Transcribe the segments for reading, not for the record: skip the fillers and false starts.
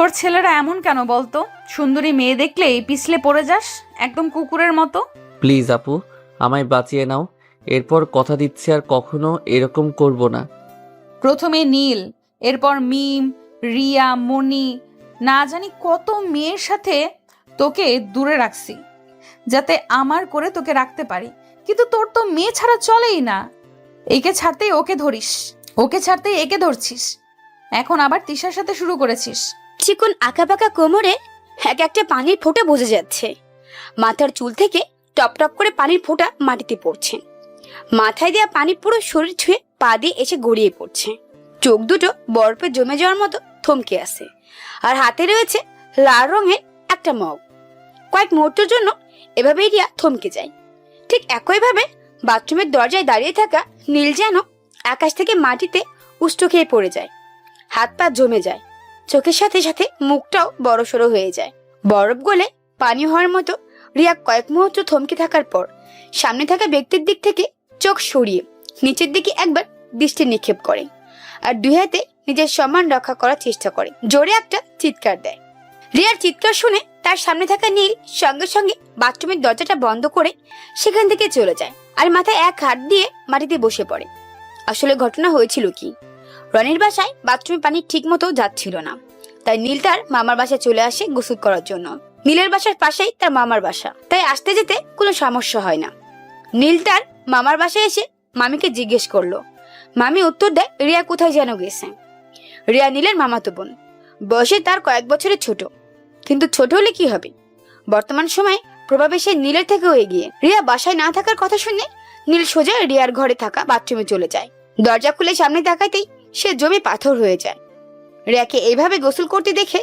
তোর ছেলেরা এমন কেন বলতো? সুন্দরী মেয়ে দেখলেই পিছলে পড়ে যাস, একদম কুকুরের মতো। প্লিজ আপু, আমায় বাঁচিয়ে নাও। এরপর কথা দিচ্ছি আর কখনো এরকম করব না। প্রথমে নীল, এরপর মিম, রিয়া, মনি, না জানি কত মেয়ের সাথে তোকে দূরে রাখছি যাতে আমার করে তোকে রাখতে পারি, কিন্তু তোর তো মেয়ে ছাড়া চলেই না। একে ছাড়তেই ওকে ধরিস, ওকে ছাড়তেই একে ধরছিস, এখন আবার তিশার সাথে শুরু করেছিস। চিকন আঁকাবাঁকা কোমরে এক একটা পানির ফোঁটা বোঝা যাচ্ছে। মাথার চুল থেকে টপ টপ করে পানির ফোঁটা মাটিতে পড়ছে। মাথায় দেওয়া পানি পুরো শরীর ছুঁয়ে পা দিয়ে এসে গড়িয়ে পড়ছে। চোখ দুটো বরফে জমে যাওয়ার মতো থমকে আছে, আর হাতে রয়েছে লাল রঙের একটা মগ। কয়েক মুহূর্তের জন্য এভাবেই রিয়া থমকে যায়। ঠিক একইভাবে বাথরুমের দরজায় দাঁড়িয়ে থাকা নীল যেন আকাশ থেকে মাটিতে উষ্ট্র খেয়ে পড়ে যায়। হাত পা জমে যায়, চোখের সাথে সাথে মুখটাও বড়সড় হয়ে যায়। বরফ গলে পানি হওয়ার মতো রিয়া কয়েক মুহূর্ত থমকে থাকার পর সামনে থাকা ব্যক্তির দিক থেকে চোখ সরিয়ে নিচের দিকে একবার দৃষ্টি নিক্ষেপ করে, আর দুই হাতে নিজের সম্মান রক্ষা করার চেষ্টা করে। জোরে একটা চিৎকার দেয়। রিয়ার চিৎকার শুনে তার সামনে থাকা নীল সঙ্গে সঙ্গে বাথরুমের দরজাটা বন্ধ করে সেখান থেকে চলে যায়, আর মাথায় এক হাত দিয়ে মাটিতে বসে পড়ে। আসলে ঘটনা হয়েছিল কি, রনির বাসায় বাথরুমে পানি ঠিক মতো যাচ্ছিল না, তাই নীল তার মামার বাসায় চলে আসে গোসল করার জন্য। নীলের বাসার পাশেই তার মামার বাসা, তাই আসতে যেতে কোনো সমস্যা হয় না। নীল তার মামার বাসায় এসে মামিকে জিজ্ঞেস করলো। মামি উত্তর দেয় রিয়া কোথায় যেন গেছে। রিয়া নীলের মামাতো বোন, বয়সে তার কয়েক বছরের ছোট, কিন্তু ছোট হলে কি হবে, বর্তমান সময়ে প্রভাবে সে নীলের থেকেও এগিয়ে। রিয়া বাসায় না থাকার কথা শুনে নীল সোজা রিয়ার ঘরে থাকা বাথরুমে চলে যায়। দরজা খুলে সামনে তাকাইতেই সে জমে পাথর হয়ে যায়। রিয়াকে এইভাবে গোসল করতে দেখে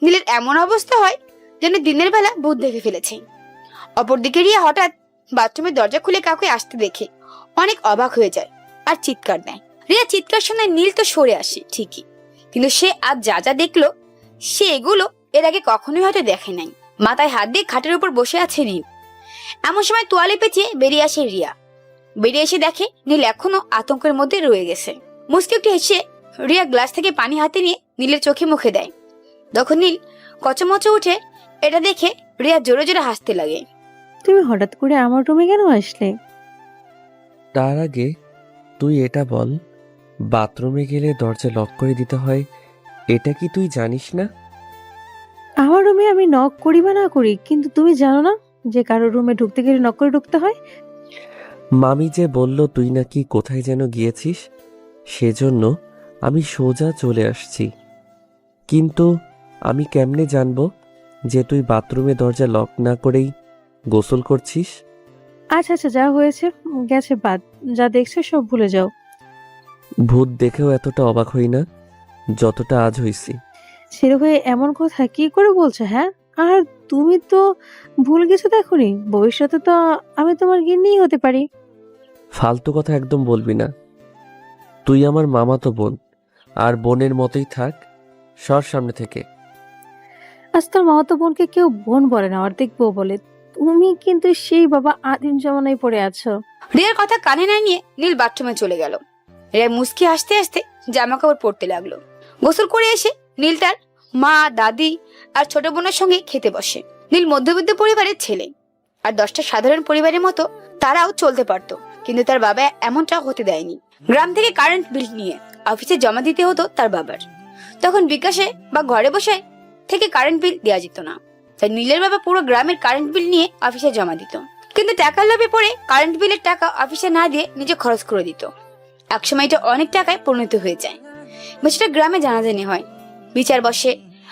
নীলের এমন অবস্থা হয় যেন দিনের বেলা ভূত দেখে ফেলেছে। অপরদিকে রিয়া হঠাৎ বাথরুমের দরজা খুলে কাউকে আসতে দেখে অনেক অবাক হয়ে যায় আর চিৎকার দেয়। রিয়া চিৎকার শুনে নীল তো সরে আসে ঠিকই, কিন্তু সে আজ যা যা দেখলো সে এগুলো এর আগে কখনোই হয়তো দেখে নাই। মাথায় হাত দিয়ে খাটের উপর বসে আছে নীল। এমন সময় তোয়ালে পেঁচিয়ে বেরিয়ে আসে রিয়া। বেরিয়ে এসে দেখে নীল এখনো আতঙ্কের মধ্যে রয়ে গেছে। মুচকি একটু হেসে রিয়া গ্লাস থেকে পানি হাতে নিয়ে নীলের চোখে মুখে দেয়। তখন নীল কচমচে উঠে এটা দেখে রিয়া জোরে জোরে হাসতে লাগে। তুমি হঠাৎ করে আমার রুমে কেন আসলে? তার আগে তুই এটা বল, বাথরুমে গেলে দরজা লক করে দিতে হয়, এটা কি তুই জানিস না? আমার রুমে আমি নক করি বা না করি, কিন্তু তুমি জানো না যে কারোর রুমে ঢুকতে গেলে নক করে ঢুকতে হয়? মামি যে বলল তুই নাকি কোথায় যেন গিয়েছিস, সেজন্য আমি সোজা চলে আসছি। কিন্তু আমি কেমনে জানবো যে তুই বাথরুমে দরজা লক না করেই গোসল করছিস? আচ্ছা আচ্ছা, যা হয়েছে গেছে বাদ, যা দেখছো সব ভুলে যাও। ভূত দেখেও এতটা অবাক হই না যতটা আজ হইছি। ছেলে হয়ে এমন কথা কি করে বলছো? হ্যাঁ, আর তুমি তো ভুল কিছু দেখোনি, ভবিষ্যতে তো আমি তোমার গিন্নিই হতে পারি। ফালতু কথা একদম বলবি না। তুই আমার মামাতো বোন, আর বোনের মতোই থাক, সর সামনে থেকে। আজকাল মামাতো বোনকে কেউ বোন বলে না, অর্ধেক বউ বলে। তুমি কিন্তু সেই বাবা আদিম জমানায় পড়ে আছো। রিয়ার কথা কানে না নিয়ে নীল বাথরুমে চলে গেল। রিয়া মুচকি হাসতে হাসতে জামা কাপড় পরতে লাগলো। গোসল করে এসে নীল তার মা, দাদি আর ছোট বোনের সঙ্গে খেতে বসে। নীল মধ্যবিত্ত পরিবারের ছেলে, আর 10টা সাধারণ পরিবারের মতো তারাও চলতে পারতো, কিন্তু তার বাবা এমনটা হতে দেয়নি। গ্রাম থেকে কারেন্ট বিল নিয়ে অফিসে জমা দিতে হতো তার বাবার। তখন বিকাশে বা ঘরে বসে থেকে কারেন্ট বিল দেওয়া যেত না, তাই নীলের বাবা পুরো গ্রামের কারেন্ট বিল নিয়ে অফিসে জমা দিত। কিন্তু টাকার লোভে পড়ে কারেন্ট বিলের টাকা অফিসে না দিয়ে নিজে খরচ করে দিত। একসময় এটা অনেক টাকায় পরিণত হয়ে যায়। বিষয়টা গ্রামে জানাজানি হয়, বিচার বসে,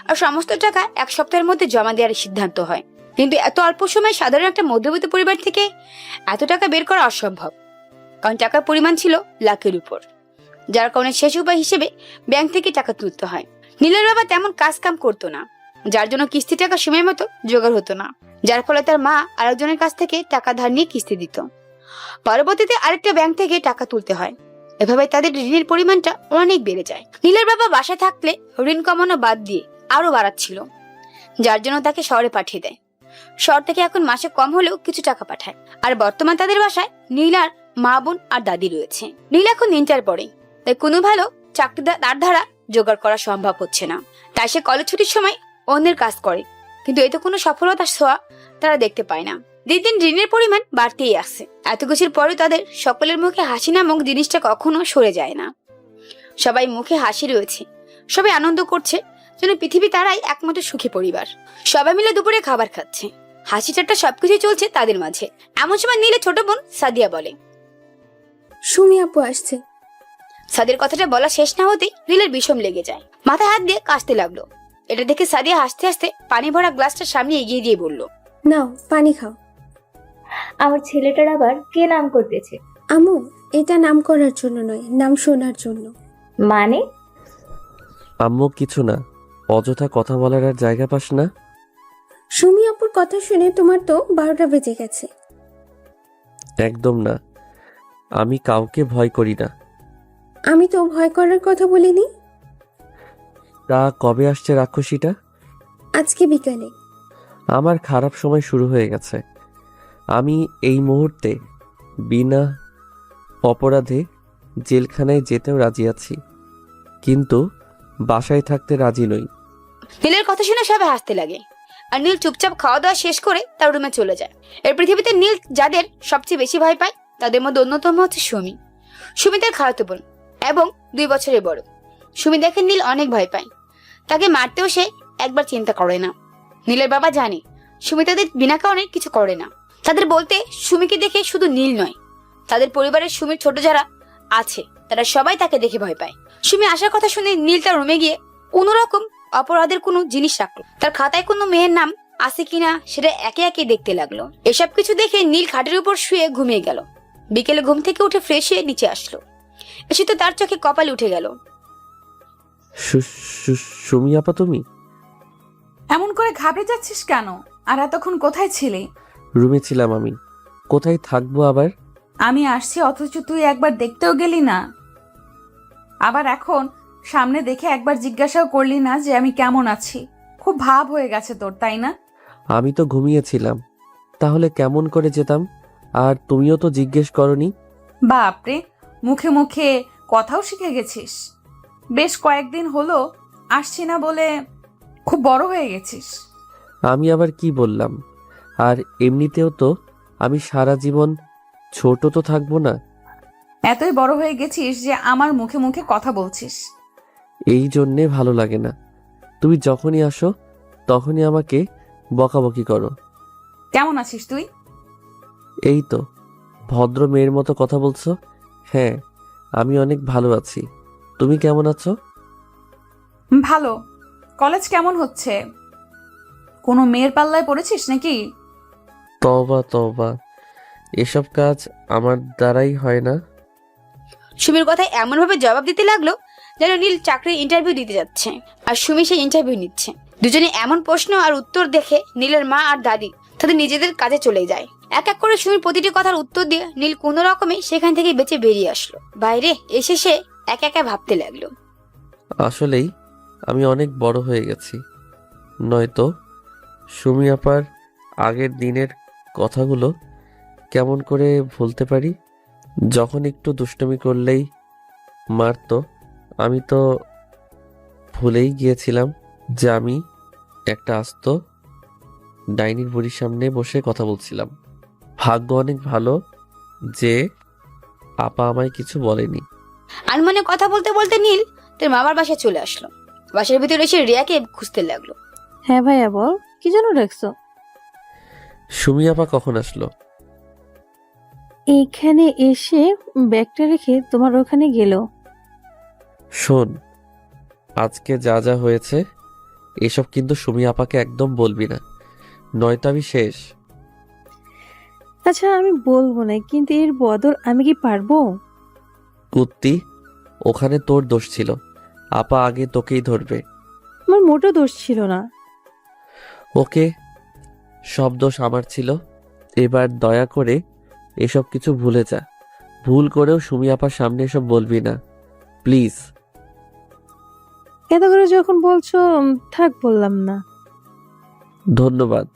আর সমস্ত টাকা এক সপ্তাহের মধ্যে জমা দেওয়ার সিদ্ধান্ত হয়। কিন্তু এত অল্প সময় সাধারণ একটা মধ্যবিত্ত পরিবার থেকে এত টাকা বের করা অসম্ভব, কারণ টাকার পরিমাণ ছিল লাখের উপর, যার কারণে শেষ উপায় হিসেবে ব্যাংক থেকে টাকা তুলতে হয়। নীলের বাবা তেমন কাজ কাম করতো না, যার জন্য কিস্তি টাকা সময় মতো জোগাড় হতো না, যার ফলে তার মা আরেকজনের কাছ থেকে টাকা ধার নিয়ে কিস্তি দিত। পরবর্তীতে আরেকটা ব্যাংক থেকে টাকা তুলতে হয়। এভাবে তাদের ঋণের পরিমাণটা অনেক বেড়ে যায়। নীলের বাবা বাসায় থাকলে ঋণ কমানো বাদ দিয়ে আরো বাড়াচ্ছিল, যার জন্য তাকে শহরে পাঠিয়ে দেয়। শহর থেকে এখন মাসে কম হলেও কিছু টাকা পাঠায়। আর বর্তমান তাদের বাসায় নীল আর মা, বোন আর দাদি রয়েছে। নীল এখন ইন্টার পড়ে, তাই কোনো ভালো চাকরি তার ধারা জোগাড় করা সম্ভব হচ্ছে না। তাই সে কলেজ ছুটির সময় অন্যের কাজ করে, কিন্তু এতে কোনো সফলতার ছোঁয়া তারা দেখতে পায় না। দিন দিন ঋণের পরিমাণ বাড়তেই আসছে। এত কিছুর পরে তাদের সকলের মুখে হাসি নামক জিনিসটা কখনো সরে যায় না। সবাই মুখে হাসি রয়েছে, সবাই আনন্দ করছে, যেন পৃথিবী তারাই একমাত্র সুখী পরিবার। সবাই মিলে দুপুরে খাবার খাচ্ছে, হাসি ঠাট্টা সবকিছু চলছে তাদের মাঝে। এমন সময় নীলের ছোট বোন সাদিয়া বলে, সুমি আপু আসছে। সাদিয়ার কথাটা বলা শেষ না হতেই নীলের বিষম লেগে যায়, মাথায় হাত দিয়ে কাশতে লাগলো। এটা দেখে সাদিয়া হাসতে হাসতে পানি ভরা গ্লাসটা সামনে এগিয়ে দিয়ে বলল, নাও পানি খাও। আমার ছেলেটার আবার কে নাম করতেছে? আম্মু, এটা নাম করার জন্য নয়, নাম শোনার জন্য। মানে? আম্মু কিছু না, অযথা কথা বলার আর জায়গা পাস না। সুমি আপুর কথা শুনে তোমার তো 12টা বেজে গেছে। একদম না, আমি কাউকে ভয় করি না। আমি তো ভয় করার কথা বলিনি। তা কবে আসছে রাক্ষসীটা? আজকে বিকালে। আমার খারাপ সময় শুরু হয়ে গেছে। আমি এই মুহূর্তে বিনা অপরাধে জেলখানায় যেতেও রাজি আছি, কিন্তু বাসায় থাকতে রাজি নই। নীলের কথা শুনে সবাই হাসতে লাগে, আর নীল চুপচাপ খাওয়া দাওয়া শেষ করে তার রুমে চলে যায়। এর পৃথিবীতে নীল যাদের সবচেয়ে বেশি ভয় পায় তাদের মধ্যে অন্যতম হচ্ছে সুমি। সুমি তার খালাতো বোন এবং 2 বছরের বড়। সুমি দেখে নীল অনেক ভয় পায়, তাকে মারতেও সে একবার চিন্তা করে না। নীলের বাবা জানে সুমি তাদের বিনা কারণে কিছু করে না। তাদের বলতে সুমিকে দেখে শুধু নীল নয়, তাদের পরিবারের সুমির ছোট যারা আছে তারা সবাই তাকে দেখে ভয় পায়। সুমি আসার কথা শুনে নীল তার রুমে গিয়ে কোনোরকম অপরাধের কোনো জিনিস রাখলো, তার খাতায় কোনো মেয়ের নাম আছে কিনা সেটা একে একে দেখতে লাগলো। এসব কিছু দেখে নীল খাটের উপর শুয়ে ঘুমিয়ে গেল। বিকেলে ঘুম থেকে উঠে ফ্রেশ হয়ে নিচে আসলো, এসে তো তার চোখে কপাল উঠে গেল। সুমি আপা তুমি? এমন করে ঘাবড়ে যাচ্ছিস কেন? আর এতক্ষণ কোথায় ছিলি? রুমে ছিলাম আমি, কোথায় থাকবো আবার? আমি আসছি অথচ তুই একবার দেখতেও গেলি না। আবার এখন সামনে দেখে একবার জিজ্ঞাসাও করলি না যে আমি কেমন আছি। খুব ভাব হয়ে গেছে তোর, তাই না? আমি তো ঘুমিয়েছিলাম, তাহলে কেমন করে যেতাম? আর তুমিও তো জিজ্ঞেস করনি। বাপরে, মুখে মুখে কথাও শিখে গেছিস। বেশ কয়েকদিন হলো আসছি না বলে খুব বড় হয়ে গেছিস। আমি আবার কি বললাম? আর এমনিতেও তো আমি সারা জীবন ছোট তো থাকবো না। এতই বড় হয়ে গেছিস যে আমার মুখে মুখে কথা বলছিস। এই জন্যে ভালো লাগে না, তুমি যখনই আসো তখনই আমাকে বকাবকি করো। কেমন আছিস তুই? এই তো ভদ্র মেয়ের মতো কথা বলছো। হ্যাঁ, আমি অনেক ভালো আছি। তুমি কেমন আছো? ভালো। কলেজ কেমন হচ্ছে? কোনো মেয়ের পাল্লায় পড়েছিস নাকি? তবা তবা, এসব কাজ আমার দ্বারাই হয় না। সুমির কথায় এমন ভাবে জবাব দিতে লাগলো যেন নীল চাকরির ইন্টারভিউ দিতে যাচ্ছে আর সুমি সেই ইন্টারভিউ নিচ্ছে। দুজনে এমন প্রশ্ন আর উত্তর দেখে নীলের মা আর দাদি তাদের নিজেদের কাজে চলে যায়। এক এক করে সুমির প্রতিটি কথার উত্তর দিয়ে নীল কোনো রকমে সেখান থেকে বেঁচে বেরিয়ে আসলো। বাইরে এসে সে একা একা ভাবতে লাগলো, আসলেই আমি অনেক বড় হয়ে গেছি। নয়তো সুমি আপার আগের দিনের কথাগুলো কেমন করে ভুলতে পারি? যখন একটু দুষ্টুমি করলেই মারতো, আমি তো ভুলেই গিয়েছিলাম যে আমি একটা আস্ত ডাইনির বুড়ির সামনে বসে কথা বলছিলাম। ভাগ্য অনেক ভালো যে আপা আমায় কিছু বলেনি। আনমনে কথা বলতে বলতে নীল তার মামার বাসায় চলে আসলো। বাসার ভিতরে এসে রিয়াকে খুঁজতে লাগলো। হ্যাঁ ভাইয়া বল, কি জন্য ডাকছো? সুমি আপা কখন আসলো? এইখানে এসে ব্যাগটা রেখে তোমার ওখানে গেল। শোন, আজকে যা যা হয়েছে এসব কিন্তু সুমি আপাকে একদম বলবি না, নয়তো আমি শেষ। আচ্ছা আমি বলবো না, কিন্তু এর বদল আমি কি পারবো? কুত্তি, ওখানে তোর দোষ ছিল। আপা আগে তোকেই ধরবে। আমার মোটো দোষ ছিল না। ওকে, সব দোষ আমার ছিল। এবার দয়া করে এসব কিছু ভুলে যা। ভুল করেও সুমি আপার সামনে এসব বলবি না, প্লিজ। এত করে যখন বলছো, থাক বললাম না। ধন্যবাদ।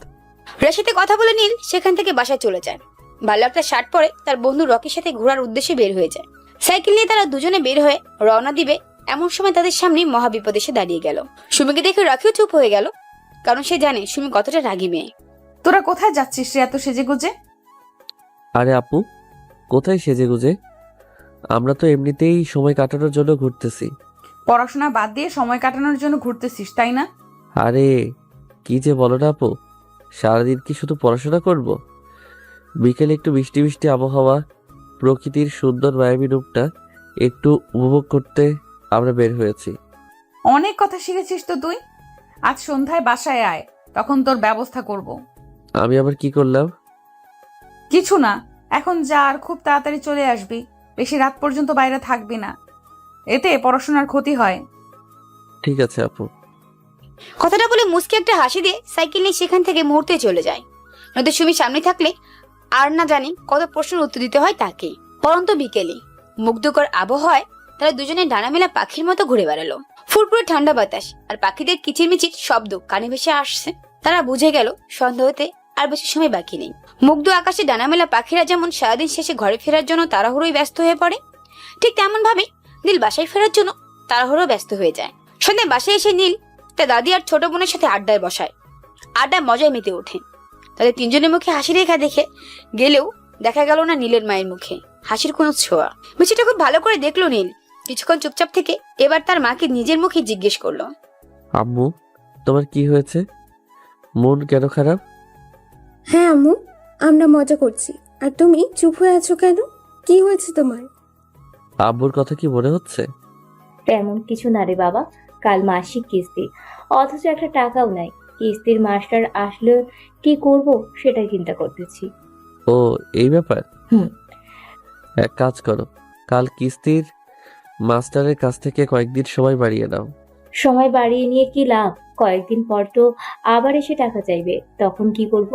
রাশিতে কথা বলে নীল সেখান থেকে বাসায় চলে যায়। ভালো একটা শার্ট পরে তার বন্ধু রকির সাথে ঘোরার উদ্দেশ্যে বের হয়ে যায়। সাইকেল নিয়ে তারা দুজনে বের হয়ে রওনা দিবে এমন সময় তাদের সামনে মহাবিপদ এসে দাঁড়িয়ে গেল। সুমিকে দেখে রাখিও চুপ হয়ে গেল, কারণ সে জানে সুমি কতটা রাগী মেয়ে। তোরা কোথায় যাচ্ছিস রে এত সেজে গুজে? আরে আপু, কোথায় সেজেগুজে? আমরা তো এমনিতেই সময় কাটানোর জন্য ঘুরতেছি। পড়াশোনা বাদ দিয়ে সময় কাটানোর জন্য ঘুরতেছিস তাই না? আরে কি যে বলো না আপু, সারাদিন কি শুধু পড়াশোনা করব? বিকেলে একটু বৃষ্টি বৃষ্টি আবহাওয়া, প্রকৃতির সুন্দর মায়াবী রূপটা একটু উপভোগ করতে আমরা বের হয়েছি। অনেক কথা শিখেছিস তো তুই। আজ সন্ধ্যায় বাসায় আয়, তখন তোর ব্যবস্থা করব। আমি আবার কি করলাম? কিছু না, এখন যা আর খুব তাড়াতাড়ি চলে আসবি। বেশি রাত পর্যন্ত বাইরে থাকবি না, এতে পড়াশোনার ক্ষতি হয়। ঠিক আছে আপু। কথাটা বলে মুচকি একটা হাসি দিয়ে সাইকেল নিয়ে সেখান থেকে মুহূর্তে চলে যায়। নয়তো সুমি সামনে থাকলে আর না জানি কত প্রশ্নের উত্তর দিতে হয় তাকে। পরন্ত বিকেলে মুগ্ধকর আবহাওয়ায় তারা দুজনে ডানা মেলা পাখির মতো ঘুরে বেড়ালো। ফুরফুরে ঠান্ডা বাতাস আর পাখিদের কিচিরমিচির শব্দ কানে ভেসে আসছে। তারা বুঝে গেল সন্ধ্যা হতে আর বেশি সময় বাকি নেই। মুগ্ধ আকাশে ডানা মেলা পাখিরা যেমন সারাদিন শেষে ঘরে ফেরার জন্য তাড়াহুড়োই ব্যস্ত হয়ে পড়ে, ঠিক তেমন ভাবে নীল বাসায় ফেরার জন্য তাড়াহুড়ো ব্যস্ত হয়ে যায়। সন্ধ্যায় বাসায় এসে নীল তার দাদি আর ছোট বোনের সাথে আড্ডায় বসায়। আড্ডায় মজায় মেতে ওঠে। তাদের তিনজনের মুখে হাসি রেখা দেখে গেলেও দেখা গেল না নীলের মায়ের মুখে হাসির কোনো ছোঁয়া। মিছিটা খুব ভালো করে দেখলো নীল। কিছুক্ষণ চুপচাপ থেকে এবার তার মাকে নিজের মুখে জিজ্ঞেস করলো, আম্মু, তোমার কি হয়েছে? মন কেন খারাপ? হ্যাঁ আম্মু, আমরা মজা করছি, আর তুমি চুপ হয়ে আছো কেন? কি হয়েছে তোমার? আব্বুর কথা কি মনে হচ্ছে? তেমন কিছু না রে বাবা, কাল মাসিক কিস্তি, অথচ একটা টাকাও নাই। কিস্তির মাস্টার আসলে কি করব সেটাই চিন্তা করতেছি। ও এই ব্যাপার। হুম। এক কাজ করো, কাল কিস্তির মাস্টারের কাছ থেকে কয়েকদিন সময় বাড়িয়ে নাও। সময় বাড়িয়ে নিয়ে কি লাভ? কয়েকদিন পর তো আবার এসে টাকা চাইবে, তখন কি করব?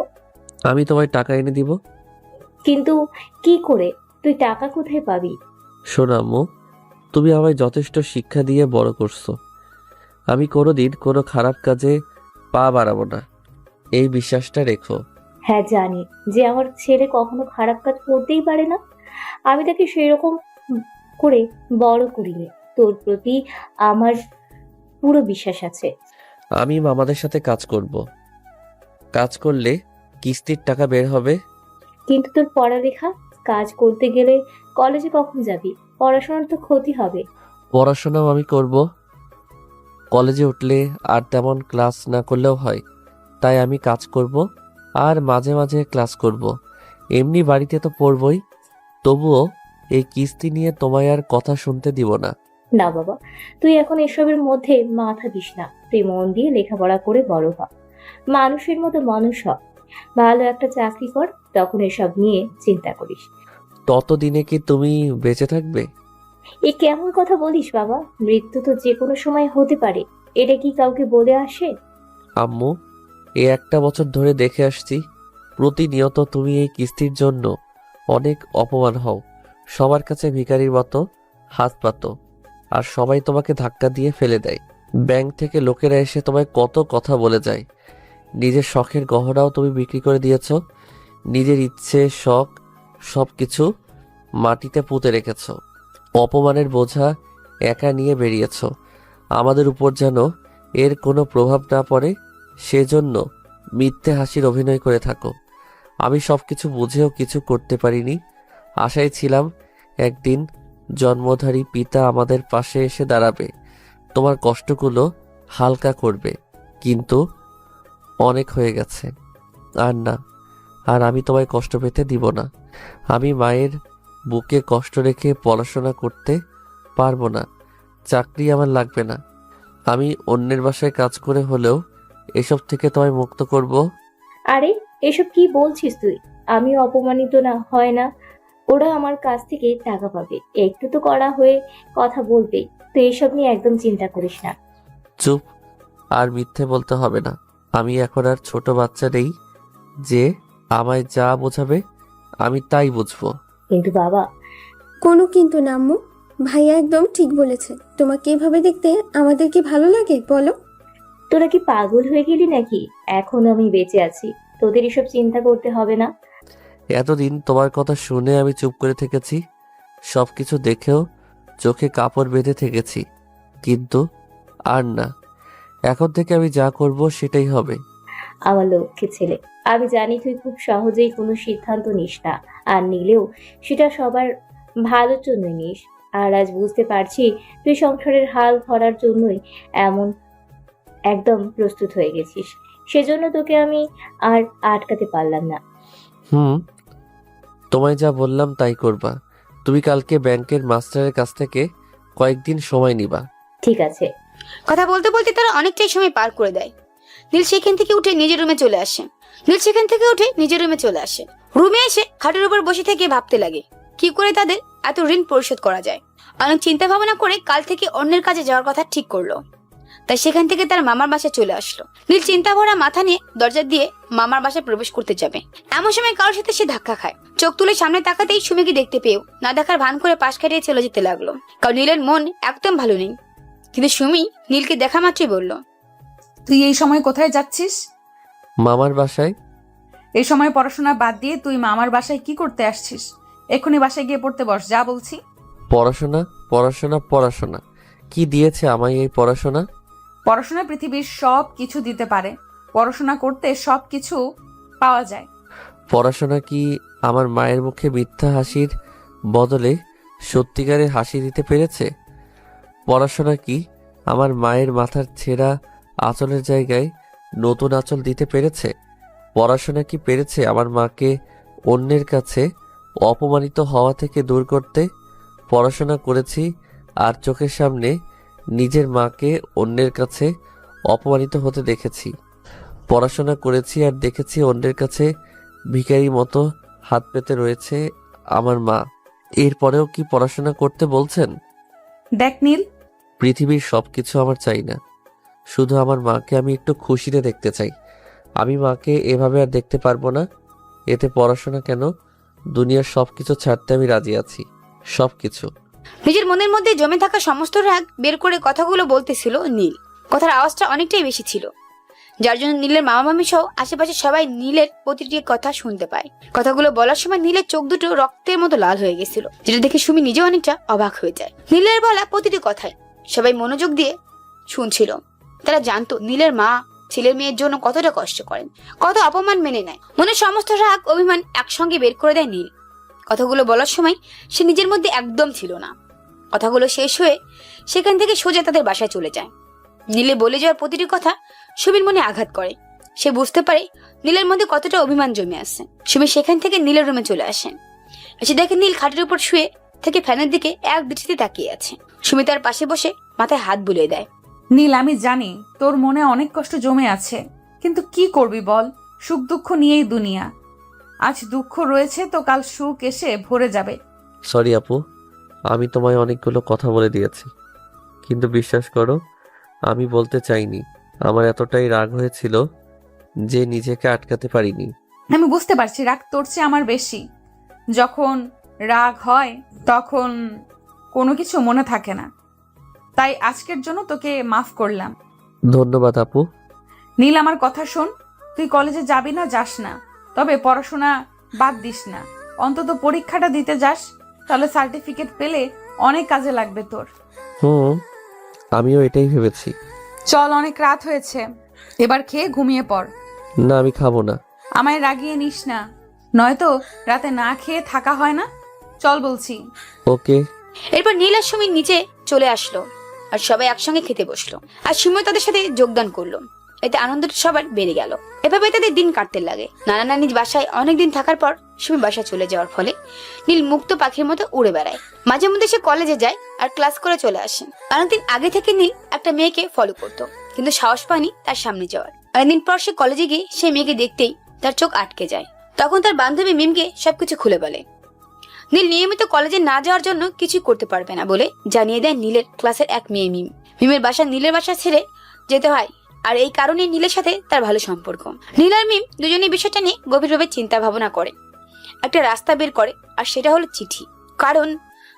আমি তোমায় টাকা এনে দিব। কিন্তু কি করে? তুই টাকা কোথায় পাবি? শোনো আম্মু, তুমি আমায় যথেষ্ট শিক্ষা দিয়ে বড় করছো। আমি কোনোদিন কোনো খারাপ কাজে পা বাড়াবো না, এই বিশ্বাসটা রেখো। হ্যাঁ জানি যে আমার ছেলে কখনো খারাপ কাজ করতেই পারে না। আমি তাকে সেরকম করে বড় করিনি। তোর প্রতি আমার পুরো বিশ্বাস আছে। আমি মামাদের সাথে কাজ করব। কাজ করলে কিস্তির টাকা বের হবে। কিন্তু তোর পড়ালেখা, কাজ করতে গেলে কলেজে কখন যাবি? পড়াশোনার তো ক্ষতি হবে। পড়াশোনাও আমি করব। কলেজে উঠলে আর তেমন ক্লাস না করলেও হয়, তাই আমি কাজ করব আর মাঝে মাঝে ক্লাস করব। এমনি বাড়িতে তো পড়বই, তবুও এই কিস্তি নিয়ে তোমায় আর কথা শুনতে দিব না। না বাবা, তুই এখন এসবের মধ্যে মাথা দিস না। তুই মন দিয়ে লেখাপড়া করে বড় হ, মানুষের মতো মানুষ হ, ভালো একটা চাকরি কর, তখন এসব নিয়ে চিন্তা করিস। ততদিনে কি তুমি বেঁচে থাকবে? এ কেমন কথা বলিস বাবা? মৃত্যু তো যে কোনো সময় হতে পারে, এটা কি কাউকে বলে আসে? আম্মু, এই একটা বছর ধরে দেখে আসছি প্রতিনিয়ত তুমি এই কিস্তির জন্য অনেক অপমান হও। সবার কাছে ভিখারির মতো হাত পাতো, আর সবাই তোমাকে ধাক্কা দিয়ে ফেলে দেয়। ব্যাংক থেকে লোকেরা এসে তোমায় কত কথা বলে যায়। নিজের শখের গহনাও তুমি বিক্রি করে দিয়েছ। নিজের ইচ্ছে শখ সবকিছু মাটিতে পুঁতে রেখেছ। অপমানের বোঝা একা নিয়ে বেরিয়েছ। আমাদের উপর যেন এর কোনো প্রভাব না পড়ে, সেজন্য মিথ্যে হাসির অভিনয় করে থাকো। আমি সবকিছু বুঝেও কিছু করতে পারিনি। আশায় ছিলাম একদিন জন্মধারী পিতা আমাদের পাশে এসে দাঁড়াবে, তোমার কষ্টগুলো হালকা করবে। কিন্তু অনেক হয়ে গেছে, আর না, আর আমি তোমায় কষ্ট পেতে দিব না। আমি মায়ের বুকে কষ্ট রেখে পড়াশোনা করতে পারবো না। চাকরি আমার লাগবে না। আমি অন্যের বাসায় কাজ করে হলেও এসব থেকে তোমায় মুক্ত করব। আরে এসব কি বলছিস তুই? আমি অপমানিত না হয় না? ওরা আমার কাছ থেকে টাকা পাবে, একটু তো করা হয়ে কথা বলবেই। তুই এসব নিয়ে একদম চিন্তা করিস না। চুপ, আর মিথ্যে বলতে হবে না। আমি এখন আর ছোট বাচ্চা নেই যে আমায় যা বোঝাবে আমি তাই বুঝবো। কিন্তু বাবা, কোনো কিন্তু না আম্মু, ভাইয়া একদম ঠিক বলেছে। তোমাকে এভাবে দেখতে আমাদের কি ভালো লাগে বলো? তোরা কি পাগল হয়ে গেলি নাকি? এখন আমি বেঁচে আছি, তোদের এসব চিন্তা করতে হবে না। এতদিন তোমার কথা শুনে আমি চুপ করে থেকেছি, সবকিছু দেখেও চোখে কাপড় বেঁধে থেকেছি। কিন্তু আর না, এখন থেকে আমি যা করব সেটাই হবে। আমার লক্ষ্মী ছেলে, আমি জানি তুই খুব সহজেই কোনো সিদ্ধান্ত নিস না, আর নিলেও সেটা সবার ভালোর জন্য নিস। আর আজ বুঝতে পারছি তুই সংসারের হাল ধরার জন্যই এমন একদম প্রস্তুত হয়ে গেছিস। সেজন্য তোকে আমি আর আটকাতে পারলাম না। হুম, তোমায় যা বললাম তাই করবা। তুমি কালকে ব্যাংকের মাস্টারের কাছ থেকে কয়েকদিন সময় নিবা। ঠিক আছে। কথা বলতে বলতে তারা অনেকটাই সময় পার করে দেয়। নীল সেখান থেকে উঠে নিজের রুমে চলে আসে। রুমে এসে খাটের উপর বসে থেকে ভাবতে লাগে কি করে তাদের এত ঋণ পরিশোধ করা যায়। অনেক চিন্তা ভাবনা করে কাল থেকে অন্যের কাছে যাওয়ার কথা ঠিক করলো। তাই সেখান থেকে তার মামার বাসায় চলে আসলো। নীল চিন্তা ভরা মাথা নিয়ে দরজা দিয়ে মামার বাসায় প্রবেশ করতে যাবে, এমন সময় কারোর সাথে সে ধাক্কা খায়। চোখ তুলে সামনে তাকাতেই সুমিকে দেখতে পেয়েও না দেখার ভান করে পাশ কাটিয়ে চলে যেতে লাগলো। কারণ নীলের মন একদম ভালো নেই। কিন্তু সুমি নীলকে দেখা মাত্রই বলল, তুই এই সময় কোথায় যাচ্ছিস? মামার বাসায়। এই সময় পড়াশোনা বাদ দিয়ে তুই মামার বাসায় কি করতে আসছিস? এক্ষুনি বাসায় গিয়ে পড়তে বস, যা বলছি। পড়াশোনা পড়াশোনা পড়াশোনা, কি দিয়েছে আমায় এই পড়াশোনা? পড়াশোনা পৃথিবীর সব কিছু দিতে পারে, পড়াশোনা করতে সব কিছু পাওয়া যায়। পড়াশোনা কি আমার মায়ের মুখে মিথ্যা হাসির বদলে সত্যিকারের হাসি দিতে পেরেছে? পড়াশোনা কি আমার মায়ের মাথার ছেঁড়া আঁচলের জায়গায় নতুন আঁচল দিতে পেরেছে? পড়াশোনা কি পেরেছে আমার মাকে অন্যের কাছে অপমানিত হওয়া থেকে দূর করতে? পড়াশোনা করেছি আর চোখের সামনে নিজের মাকে অন্যের কাছে অপমানিত হতে দেখেছি। পড়াশোনা করেছি আর দেখেছি অন্যের কাছে ভিখারি মতো হাত পেতে রয়েছে আমার মা। এরপরেও কি পড়াশোনা করতে বলছেন? দেখ নীল, পৃথিবীর সবকিছু আমার চাই না, শুধু আমার মাকে আমি একটু খুশিতে দেখতে চাই। আমি মাকে এভাবে আর দেখতে পারবো না। এতে পড়াশোনা কেন, দুনিয়ার সবকিছু ছাড়তে আমি রাজি আছি, সবকিছু। নিজের মনের মধ্যে জমে থাকা সমস্ত রাগ বের করে কথাগুলো বলতেছিল নীল। কথার আওয়াজটা অনেকটাই বেশি ছিল, যার জন্য নীলের মামা মামি সহ আশেপাশে সবাই নীলের প্রতিটি কথা শুনতে পায়। কথাগুলো বলার সময় নীলের চোখ দুটো রক্তের মতো লাল হয়ে গেছিল, যেটা দেখে সুমি নিজেও অনেকটা অবাক হয়ে যায়। নীলের বলা প্রতিটি কথায় সবাই মনোযোগ দিয়ে শুনছিল। তারা জানতো নীলের মা ছেলের মেয়ের জন্য কতটা কষ্ট করেন, কত অপমান মেনে নেয়। মনের সমস্ত রাগ অভিমান একসঙ্গে বের করে দেয় নীল। কথাগুলো বলার সময় সে নিজের মধ্যে একদম ছিল না। কথাগুলো শেষ হয়ে সেখান থেকে সোজা তাদের বাসায় চলে যায়। নীলে বলে যাওয়ার প্রতিটি কথা সুমির মনে আঘাত করে। সে বুঝতে পারে নীলের মধ্যে কতটা অভিমান জমে আছে। সুমি সেখান থেকে নীলের রুমে চলে আসেন। এসে দেখে নীল খাটের উপর শুয়ে থেকে ফ্যানের দিকে এক দৃষ্টিতে তাকিয়ে আছে। সুমি তার পাশে বসে মাথায় হাত বুলিয়ে দেয়। নীল, আমি জানি তোর মনে অনেক কষ্ট জমে আছে, কিন্তু কি করবি বল? সুখ দুঃখ নিয়েই দুনিয়া। আজ দুঃখ রয়েছে তো কাল সুখ এসে ভরে যাবে। সরি আপু, আমি তোমায় অনেকগুলো কথা বলে দিয়েছি, কিন্তু বিশ্বাস করো আমি বলতে চাইনি। আমার এতটাই রাগ হয়েছিল যে নিজেকে আটকাতে পারিনি। আমি বুঝতে পারছি রাগ তোর চেয়ে আমার বেশি। যখন রাগ হয় তখন কোনো কিছু মনে থাকে না, তাই আজকের জন্য তোকে মাফ করলাম। ধন্যবাদ আপু। নীল, আমার কথা শোন, তুই কলেজে যাবি না যাস না, তবে পড়াশোনা বাদ দিস না। অন্তত পরীক্ষাটা দিতে যাস, তাহলে সার্টিফিকেট পেলে অনেক কাজে লাগবে তোর। হুম, আমিও এটাই ভেবেছি। চল, অনেক রাত হয়েছে, এবার খেয়ে ঘুমিয়ে পড়। না, আমি খাবো না। আমায় রাগিয়ে নিস না, নয়তো রাতে না খেয়ে থাকা হয় না। চল বলছি। ওকে। এরপর নীল আর সুমি নিচে চলে আসলো আর সবাই একসঙ্গে খেতে বসলো। আর সুমিও তাদের সাথে যোগদান করলো। এতে আনন্দটা সবার বেড়ে গেল। এভাবে তাদের দিন কাটতে লাগে। নানা নানির বাসায় অনেকদিন থাকার পর সুমি বাসায় চলে যাওয়ার ফলে নীল মুক্ত পাখির মতো উড়ে বেড়ায়। মাঝে মধ্যে সে কলেজে যায় আর ক্লাস করে চলে আসে। অনেকদিন আগে থেকে নীল একটা মেয়েকে ফলো করতো, কিন্তু সাহস পায়নি তার সামনে যাওয়ার। অনেকদিন পর সে কলেজে গিয়ে সেই মেয়েকে দেখতেই তার চোখ আটকে যায়। তখন তার বান্ধবী মিমকে সবকিছু খুলে বলে। নীল নিয়মিত কলেজে না যাওয়ার জন্য কিছু করতে পারবে না বলে জানিয়ে দেয় নীলের ক্লাসের এক মেয়ে মিম। মিমের বাসা নীলের বাসা ছেড়ে যেতে হয়, আর এই কারণে নীলের সাথে তার ভালো সম্পর্ক। নীল আর মিম দুজনের বিষয়টা নিয়ে গভীরভাবে চিন্তা ভাবনা করে একটা রাস্তা বের করে, আর সেটা হলো চিঠি। কারণ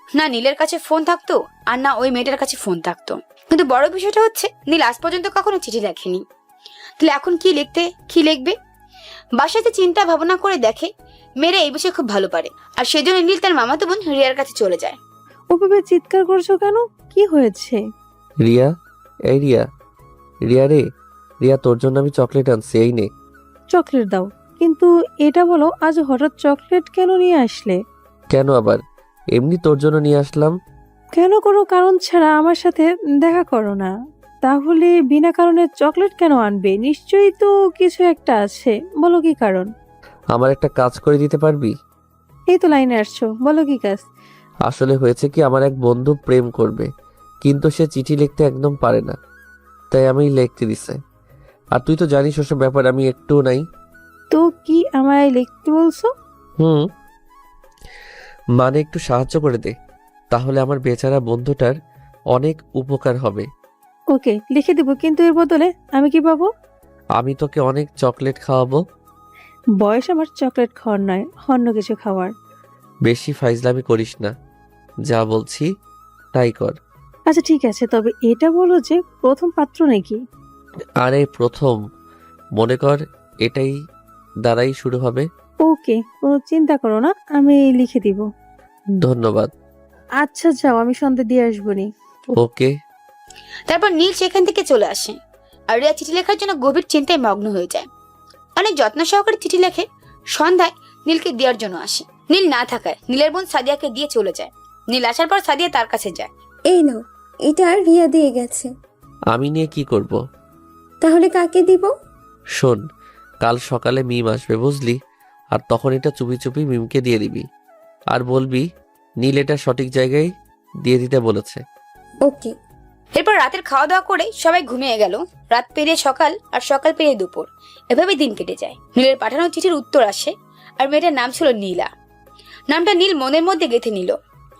না নীলের কাছে ফোন থাকতো আর না ওই মেয়েটার কাছে ফোন থাকতো। কিন্তু বড় বিষয়টা হচ্ছে নীল আজ পর্যন্ত কখনো চিঠি লেখেনি। তাহলে এখন কি লিখবে? বাসাতে চিন্তা ভাবনা করে দেখে মেয়েরা এই বিষয়ে খুব ভালো পারে, আর সেজন্য নীল তার মামাতো বোন রিয়ার কাছে চলে যায়। ওভাবে চিৎকার করছো কেন? কি হয়েছে? রিয়া, এই রিয়া, রিয়া রে, রিয়া তোর জন্য আমি চকলেট আনছি, এই নে। চকলেট দাও, কিন্তু এটা বলো আজ হঠাৎ চকলেট কেন নিয়ে আসলে? কেন আবার? এমনি তোর জন্য নিয়ে আসলাম। কেন কোনো কারণ ছাড়া আমার সাথে দেখা করো না? তাহলে বিনা কারণে চকলেট কেন আনবে? নিশ্চয়ই তো কিছু একটা আছে, বলো কি কারণ? আমার একটা কাজ করে দিতে পারবি? এই তো লাইনে আসছো, বলো কি কাজ? আসলে হয়েছে কি, আমার এক বন্ধু প্রেম করবে, কিন্তু সে চিঠি লিখতে একদম পারে না, তাই আমি লিখতে দিছে। আর তুই তো জানিস ওসব ব্যাপার আমি একটু নাই। তো কি আমায় লিখতে বলছো? হুম, মানে একটু সাহায্য করে দে, তাহলে আমার বেচারা বন্ধুটার অনেক উপকার হবে। ওকে, লিখে দেবো, কিন্তু এর বদলে আমি কি পাবো? আমি তোকে অনেক চকলেট খাওয়াবো। বয়স আমার চকলেট খাওয়ার নয়, অন্য কিছু খাওয়ার। বেশি ফাইজলামি করিস না, যা বলছি তাই কর। আচ্ছা ঠিক আছে, তবে এটা বলো যে প্রথম পাত্র নাকি? আরে প্রথম, মনে কর এটাই দ্বারাই শুরু হবে। ওকে, কোনো চিন্তা করো না, আমি লিখে দিব। ধন্যবাদ। আচ্ছা যাও, আমি সন্ধ্যা দিয়ে আসবো নি। ওকে। তারপর নীল সেখান থেকে চলে আসে আর রিয়া চিঠি লেখার জন্য গভীর চিন্তায় মগ্ন হয়ে যায়। অনেক যত্ন সহকারে চিঠি লেখে। সন্ধ্যায় নীলকে দেওয়ার জন্য আসে। নীল না থাকায় নীলের বোন সাদিয়াকে দিয়ে চলে যায়। নীল আসার পর সাদিয়া তার কাছে যায়। এই নাও, এটা রিয়া দিয়ে গেছে। আমি নিয়ে কি করব? তাহলে কাকে দিব? শোন, কাল সকালে মিম আসবে বুঝলি, আর তখন এটা চুপি চুপি মিমকে দিয়ে দিবি, আর বলবি নীল এটা সঠিক জায়গায় দিয়ে দিতে বলেছে। ওকে। এরপর রাতের খাওয়া দাওয়া করে সবাই ঘুমিয়ে গেল। রাত পেরিয়ে সকাল আর সকাল পেরিয়ে দুপুর, এভাবে দিন কেটে যায়। নীলের পাঠানো চিঠির উত্তর আসে, আর মেয়েটার নাম ছিল নীলা। নামটা নীল মনের মধ্যে গেঁথে নিল,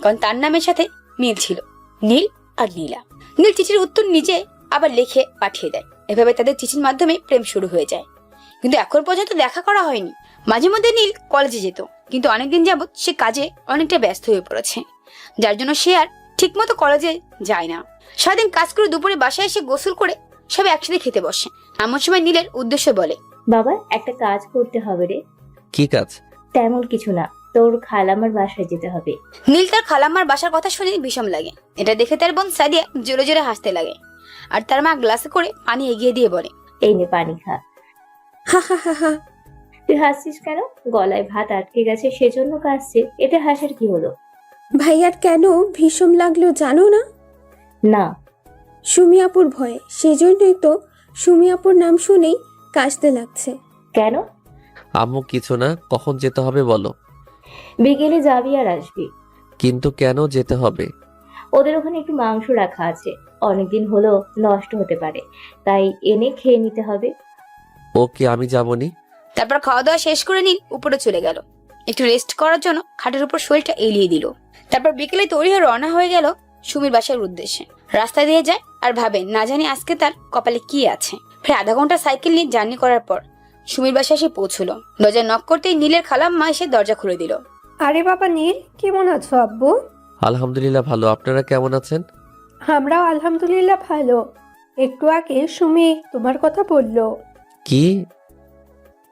কারণ তার নামের সাথে মিল ছিল, নীল আর নীলা। নীল চিঠির উত্তর নিজে আবার লিখে পাঠিয়ে দেয়। এভাবে তাদের চিঠির মাধ্যমে প্রেম শুরু হয়ে যায়, কিন্তু এখন পর্যন্ত দেখা করা হয়নি। মাঝে মধ্যে নীল কলেজে যেত, কিন্তু অনেকদিন যাবৎ সে কাজে অনেকটা ব্যস্ত হয়ে পড়েছে, যার জন্য সে আর ঠিকমতো কলেজে যায় না। সারাদিন কাজ করে দুপুরে বাসায় এসে গোসল করে সবাই একসাথে খেতে বসে। এমন সময় নীলের উদ্দেশ্য বলে, বাবা, একটা কাজ করতে হবে রে। কি কাজ? তেমন কিছু না, তোর খালামার বাসায় যেতে হবে। নীল তার খালাম্মার বাসার কথা শুনে বিষম লাগে। এটা দেখে তার বোন সাদিয়া জোরে জোরে হাসতে লাগে, আর তার মা গ্লাসে করে পানি এগিয়ে দিয়ে বলে, এই নে পানি খা। হা হা হা হা। তুই হাসছিস কেন? গলায় ভাত আটকে গেছে সেজন্য কাশছে, এতে হাসার কি হলো? ভাইয়ার কেন ভীষণ লাগলো জানো না? না। সুমি আপুর ভয়ে, সেজন্যই তো সুমি আপুর নাম শুনেই কাশতে লাগছে। কেন? আম্মু কিছু না, কখন যেতে হবে বলো। বিকেলে যাবি আর আসবি। কিন্তু কেন যেতে হবে? ওদের ওখানে একটু মাংস রাখা আছে, অনেকদিন হলো নষ্ট হতে পারে, তাই এনে খেয়ে নিতে হবে। ওকে, আমি যাবনি। তারপর খাওয়া দাওয়া শেষ করে নীল উপরে চলে গেল একটু রেস্ট করার জন্য। খাটের উপর শরীরটা এলিয়ে দিল। তারপর বিকেলে তৈরি হয়ে রওনা হয়ে গেল সুমির বাসার উদ্দেশ্যে। রাস্তা দিয়ে যায় আর ভাবে না জানি আজকে তার কপালে কি আছে। প্রায় আধা ঘন্টা সাইকেল নিয়ে জার্নি করার পর সুমির বাসায় এসে পৌঁছলো। দরজা নক করতেই নীলের খালাম্মা এসে দরজা খুলে দিল। আরে বাবা নীল, কেমন আছো আব্বু? আলহামদুলিল্লাহ ভালো, আপনারা কেমন আছেন? আমরাও আলহামদুলিল্লাহ ভালো। একটু আগে সুমি তোমার কথা বললো। কি?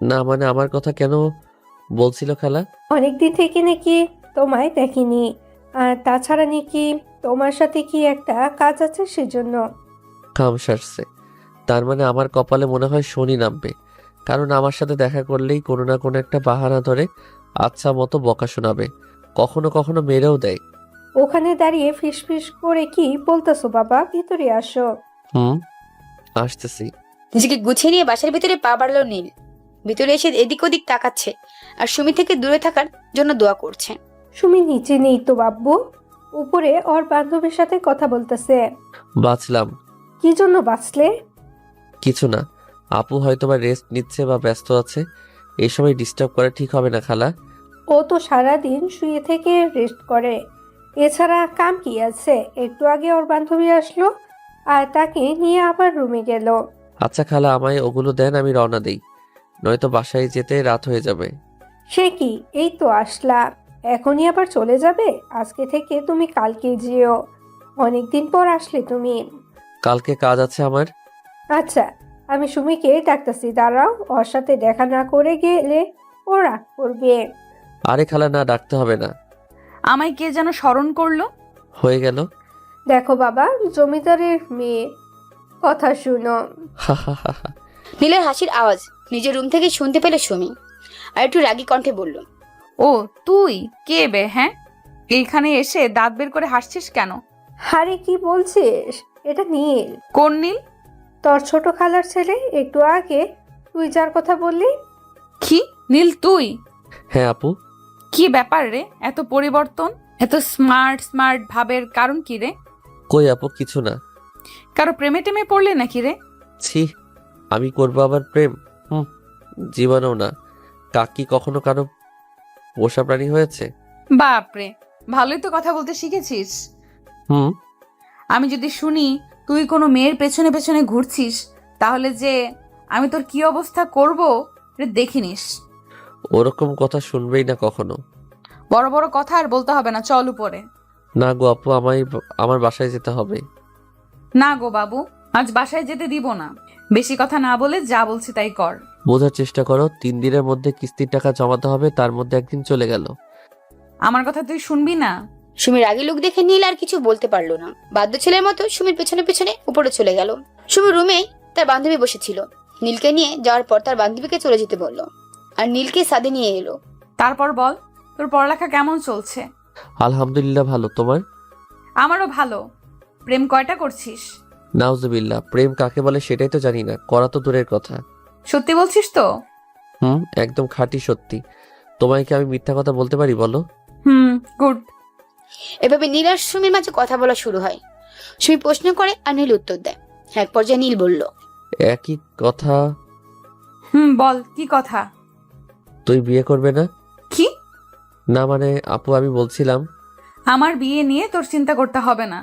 না মানে আমার কথা কেন বলছিল খালা? অনেকদিন থেকে নাকি তোমায় দেখিনি, আর তাছাড়া নাকি তোমার সাথে কি একটা কাজ আছে সেজন্য। কাম সারছে, তার মানে আমার কপালে মনে হয় শনি নামবে, কারণ আমার সাথে দেখা করলেই কোনো না কোনো একটা বাহানা ধরে আচ্ছা মতো বকা শোনাবে, কখনো কখনো মেরেও দেয়। ওখানে দাঁড়িয়ে ফিসফিস করে কি বলতেছো বাবা? ভিতরে আসো। আসতেছি। নিজেকে গুছিয়ে নিয়ে বাসার ভিতরে পা বাড়লো নীল। ভিতরে এসে এদিক ওদিক তাকাচ্ছে আর সুমি থেকে দূরে থাকার জন্য দোয়া করছে। সুমি নিচে নেই তো বাব্বু, উপরে ওর বান্ধবীর সাথে কথা বলতেছে। বাঁচলাম। কি জন্য বাঁচলে? কিছু না, আপু হয়তো বা রেস্ট নিচ্ছে বা ব্যস্ত আছে, এই সময় ডিস্টার্ব করা ঠিক হবে না খালা। ও তো সারাদিন শুয়ে থেকে রেস্ট করে, এছাড়া কাম কি আছে? একটু আগে ওর বান্ধবী আসলো আর তাকে নিয়ে আবার রুমে গেল। আচ্ছা খালা, আমায় ওগুলো দেন, আমি রওনা দেই, নয়তো বাসায় যেতে রাত হয়ে যাবে। সে কি, এই তো আসলা, এখনই আবার চলে যাবে? আজকে থেকে তুমি কালকে যেও, অনেকদিন পর আসলে তুমি। কালকে কাজ আছে আমার। আচ্ছা, আমি সুমিকে ডাকতেছি, দাঁড়াও, ওর সাথে দেখা না করে গেলে ও রাগ করবে। আরে খালা না, ডাকতে হবে না। আমায় কে যেন স্মরণ করলো। হয়ে গেল। দেখো বাবা, জমিদারের মেয়ে, কথা শুনো। হা হা হা হা। নীলের হাসির আওয়াজ নিজের রুম থেকে শুনতে পেল সুমি, আর একটু রাগী কণ্ঠে বলল, ও তুই কে বে? হ্যাঁ, এইখানে এসে দাঁত বের করে হাসছিস কেন? আরে কি বলছিস? এটা নীল, কোন নীল? তোর ছোট খালার ছেলে। একটু আগে তুই যার কথা বললি। কি নীল তুই? হ্যাঁ আপু। কি ব্যাপার রে, এত পরিবর্তন, এত স্মার্ট স্মার্ট ভাবের কারণ কি রে? কই আপু, কিছু না। কারো প্রেমে টেমে পড়লে নাকি রে? ছি, আমি করবো আবার প্রেম? জীবনেও না। কাকি কখনো কারো পোষা প্রাণী হয়েছে? বাপরে, ভালোই তো কথা বলতে শিখেছিস। হুম। আমি যদি শুনি তুই কোনো মেয়ের পেছনে পেছনে ঘুরছিস, তাহলে যে আমি তোর কি অবস্থা করব এটা দেখে নিস। ওরকম কথা শুনবেই না কখনো। বড় বড় কথা আর বলতে হবে না, চল উপরে। না গো আপু, আমার বাসায় যেতে হবে। না গো বাবু, আজ বাসায় যেতে দিব না। বেশি কথা না বলে যা বলছি তাই কর। বোঝার চেষ্টা করো, 3 দিনের মধ্যে কিস্তির টাকা জমাতে হবে, তার মধ্যে একদিন চলে গেল। আমার কথা তুই শুনবি না? সুমির রাগী লোক দেখে নীল আর কিছু বলতে পারলো না। বাধ্য ছেলের মতো সুমির পেছনে পেছনে উপরে চলে গেল। সুমির রুমেই তার বান্ধবী বসেছিল। নীলকে নিয়ে যাওয়ার পর তার বান্ধবীকে চলে যেতে বলল, আর নীলকে সাদে নিয়ে এলো। তারপর বল, তোর পড়ালেখা কেমন চলছে? আলহামদুলিল্লাহ ভালো, তোমার? আমারও ভালো। প্রেম কয়টা করছিস? নাউজুবিল্লাহ, প্রেম কাকে বলে সেটাই তো জানি না, করা তো দূরের কথা। সত্যি বলছিস তো? একদম খাঁটি সত্যি। তোমায় কি আমি মিথ্যা কথা বলতে পারি বলো? গুড। এভাবে নীল আর সুমির মাঝে কথা বলা শুরু হয়। সুমি প্রশ্ন করে আর নীল উত্তর দেয়। এক পর্যায়ে নীল বলল, একই কথা। বল কি কথা? তুই বিয়ে করবে না? কি? না মানে আপু, আমি বলছিলাম। আমার বিয়ে নিয়ে তোর চিন্তা করতে হবে না,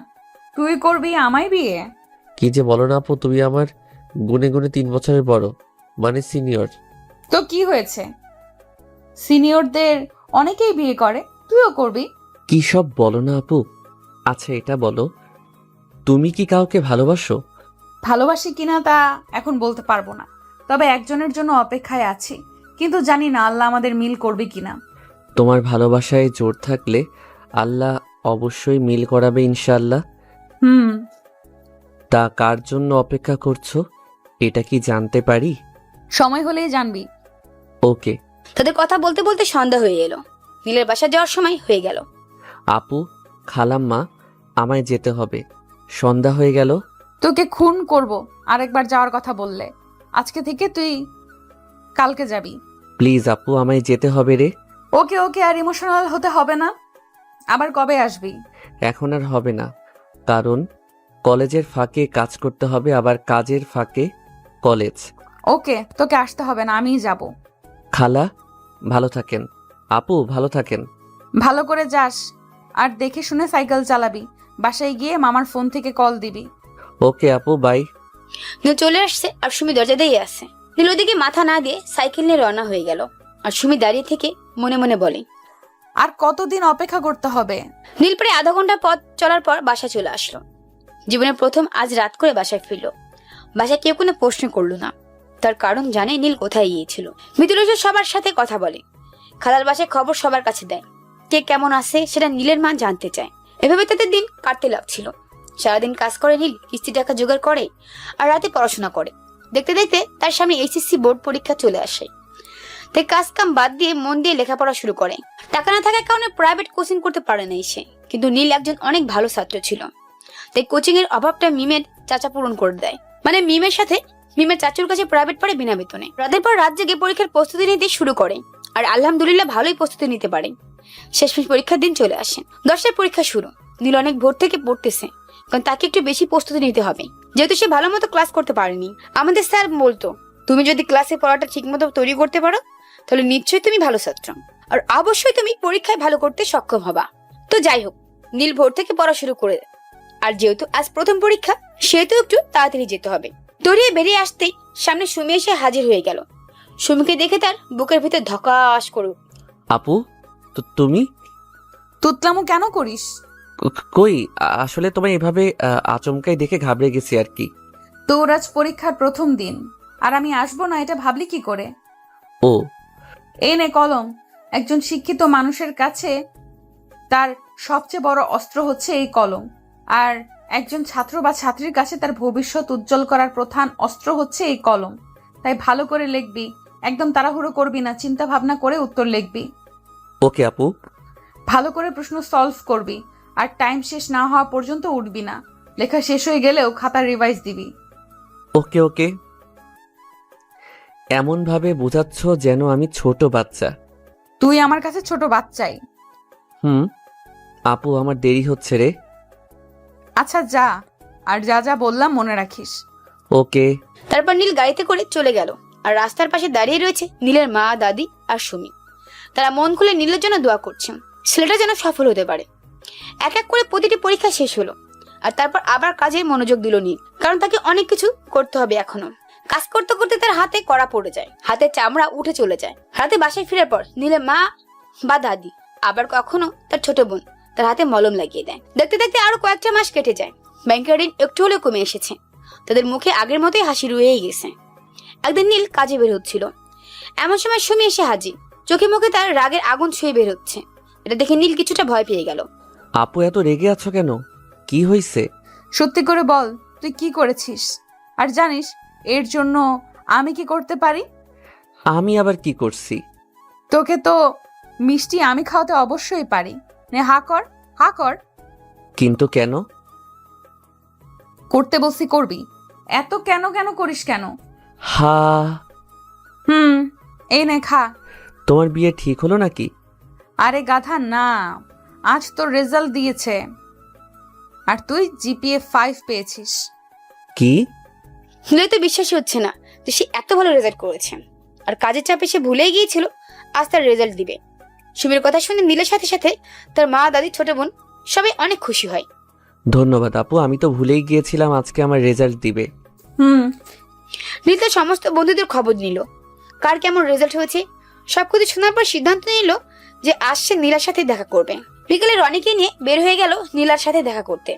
তুই করবি আমায় বিয়ে? কি যে বলো না আপু, তুমি আমার গুনে গুনে 3 বছরের বড়, মানে সিনিয়র। তো কি হয়েছে, সিনিয়রদের অনেকেই বিয়ে করে, তুইও করবি। কি সব বলো না আপু। আচ্ছা এটা বলো, তুমি কি কাউকে ভালোবাসো? ভালোবাসি কিনা তা এখন বলতে পারবো না, তবে একজনের জন্য অপেক্ষায় আছি, কিন্তু জানি না আল্লাহ আমাদের মিল করবে কিনা। তোমার ভালোবাসায় জোর থাকলে আল্লাহ অবশ্যই মিল করাবে ইনশাআল্লাহ। তা কার জন্য অপেক্ষা করছো, এটা কি জানতে পারি? সময় হলেই জানবি। ওকে। তাদের কথা বলতে বলতে সন্ধ্যা হয়ে এলো। নীলের বাসা যাওয়ার সময় হয়ে গেল। আপু, খালাম্মা, আমায় যেতে হবে, সন্ধ্যা হয়ে গেল। তোকে খুন করব আরেকবার যাওয়ার কথা বললে। আজকে থেকে তুই কালকে যাবি। প্লিজ আপু, আমায় যেতে হবে রে। ওকে ওকে, আর ইমোশনাল হতে হবে না। আবার কবে আসবি? এখন আর হবে না, কারণ কলেজের ফাঁকে কাজ করতে হবে, আবার কাজের ফাঁকে কলেজ। ওকে, তোকে আসতে হবে না, আমিই যাব। খালা ভালো থাকেন, আপু ভালো থাকেন। ভালো করে যাস, আর দেখে শুনে সাইকেল চালাবি। বাসায় গিয়ে মামার ফোন থেকে কল দিবি। ওকে আপু, বাই। নীল চলে আসছে আর সুমি দরজা দিয়ে আসছে। নীল ওদিকে মাথা না দিয়ে সাইকেল নিয়ে রওনা হয়ে গেল। আর সুমি দাঁড়িয়ে থেকে মনে মনে বলে, আর কতদিন অপেক্ষা করতে হবে? নীল প্রায় আধা ঘন্টা পথ চলার পর বাসা চলে আসলো। জীবনের প্রথম আজ রাত করে বাসায় ফিরল। বাসায় কেউ কোনো প্রশ্ন করলো না, তার কারণ জানে নীল কোথায় গিয়েছিল। মৃদুল সবার সাথে কথা বলে, খালার বাসায় খবর সবার কাছে দেয়। কে কেমন আছে সেটা নীলের মা জানতে চায়। এভাবে তাদের দিন কাটতে লাগছিল। সারাদিন কাজ করে নীল, কিস্তি টাকা জোগাড় করে আর রাতে পড়াশোনা করে। দেখতে দেখতে তার সামনে এইচএসসি বোর্ড পরীক্ষা চলে আসে। তাই কাজ কাম বাদ দিয়ে মন দিয়ে লেখাপড়া শুরু করে। টাকা না থাকার কারণে প্রাইভেট কোচিং করতে পারে না সে, কিন্তু নীল একজন অনেক ভালো ছাত্র ছিল। তাই কোচিং এর অভাবটা মিমের চাচা পূরণ করে দেয়। মানে মিমের সাথে মিমের চাচুর কাছে প্রাইভেট পড়ে বিনা বেতনে। রাতের পর রাত জেগে পরীক্ষার প্রস্তুতি নিতে শুরু করে, আর আলহামদুলিল্লাহ ভালোই প্রস্তুতি নিতে পারে। শেষমেশ পরীক্ষার দিন চলে আসে। 10টায় পরীক্ষা শুরু। নীল অনেক ভোর থেকে পড়তেছে, কারণ তাকে একটু বেশি প্রস্তুতি নিতে হবে, যেহেতু সে ভালো মতো ক্লাস করতে পারেনি। আমাদের স্যার বলতো, তুমি যদি ক্লাসে পড়াটা ঠিক মতো তৈরি করতে পারো তাহলে নিশ্চয়ই তুমি ভালো ছাত্র, আর অবশ্যই তুমি পরীক্ষায় ভালো করতে সক্ষম হবা। তো যাই হোক, নীল ভোর থেকে পড়া শুরু করে। আর যেহেতু আজ প্রথম পরীক্ষা, সেহেতু একটু তাড়াতাড়ি যেতে হবে। দৌড়িয়ে বেরিয়ে আসতেই সামনে সুমি এসে হাজির হয়ে গেল। সুমিকে দেখে তার বুকের ভিতর ধকাস করুক। আপু, তো তুমি তুতলামো কেন করিস? কই, আসলে তোমায় এভাবে আচমকাই দেখে ঘাবড়ে গেছি আর কি। তোর আজ পরীক্ষার প্রথম দিন, আর আমি আসবো না এটা ভাবলি কি করে? ও, এই নে কলম। একজন শিক্ষিত মানুষের কাছে তার সবচেয়ে বড় অস্ত্র হচ্ছে এই কলম। আর একজন ছাত্র বা ছাত্রীর কাছে তার ভবিষ্যৎ উজ্জ্বল করার প্রধান অস্ত্র হচ্ছে এই কলম। তাই ভালো করে লিখবি, একদম তাড়াহুড়ো করবি না, চিন্তা ভাবনা করে উত্তর লিখবি। ওকে আপু। ভালো করে প্রশ্ন সলভ করবি, আর টাইম শেষ না হওয়া পর্যন্ত উঠবি না। লেখা শেষ হয়ে গেলেও খাতার রিভাইজ দিবি। ওকে ওকে। এমন ভাবে বোঝাচ্ছ যেন আমি ছোট বাচ্চা। তুই আমার কাছে ছোট বাচ্চাই। হুম। আপু আমার দেরি হচ্ছে রে। আচ্ছা যা, আর যা যা বললাম মনে রাখিস। ওকে। তারপর নীল গাড়িতে করে চলে গেল। আর রাস্তার পাশে দাঁড়িয়ে রয়েছে নীলের মা, দাদি আর সুমি। তারা মন খুলে নীলের জন্য দোয়া করছেন, ছেলেটা যেন সফল হতে পারে। এক এক করে প্রতিটি পরীক্ষা শেষ হলো, আর তারপর আবার কাজে মনোযোগ দিল নীল, কারণ তাকে অনেক কিছু করতে হবে এখনো। কাজ করতে করতে তার হাতে কড়া পড়ে যায়, হাতের চামড়া উঠে চলে যায়। রাতে বাসায় ফেরার পর নীলের মা বা দাদি, আবার কখনো তার ছোট বোন তার হাতে মলম লাগিয়ে দেয়। দেখতে দেখতে আরো কয়েকটা মাস কেটে যায়। ব্যাংকের ঋণ একটু হলেও কমে এসেছে, তাদের মুখে আগের মতোই হাসি রয়েই গেছে। একদিন নীল কাজে বের হচ্ছিল, এমন সময় সুমি এসে হাজির। চোখে মুখে তার রাগের আগুন ছুঁয়ে বের হচ্ছে। এটা দেখে নীল কিছুটা ভয় পেয়ে গেল। আপু এত রেগে আছো কেন? কি হয়েছে? সত্যি করে বল, তুই কি করেছিস? আর জানিস এর জন্য আমি কি করতে পারি? আমি আবার কি করছি? তোকে তো মিষ্টি আমি খাওয়াতে অবশ্যই পারি। নে হা কর, হা কর। কিন্তু কেন? করতে বলছি করবি, এত কেন কেন করিস কেন? হা। এই নে খা। তোমার বিয়ে ঠিক হলো নাকি? আরে গাধা না, আজ তোর রেজাল্ট দিয়েছে, আর তুই জিপিএ 5 পেয়েছিস। কি? নীলের তো বিশ্বাসই হচ্ছে না যে সে এত ভালো রেজাল্ট করেছে। আর কাজের চাপে সে ভুলেই গিয়েছিল আজ তার রেজাল্ট দিবে। সুমির কথা শুনে নীলের সাথে সাথে তার মা, দাদি, ছোট বোন সবাই অনেক খুশি হয়। ধন্যবাদ আপু, আমি তো ভুলেই গিয়েছিলাম আজকে আমার রেজাল্ট দিবে। নীল তার সমস্ত বন্ধুদের খবর নিল, কার কেমন রেজাল্ট হয়েছে। সবকিছু শোনার পর সিদ্ধান্ত নিল যে আজ সে নীলার সাথে দেখা করবে। বিকেলে রনিকে নিয়ে বের হয়ে গেল নীলার সাথে দেখা করতে।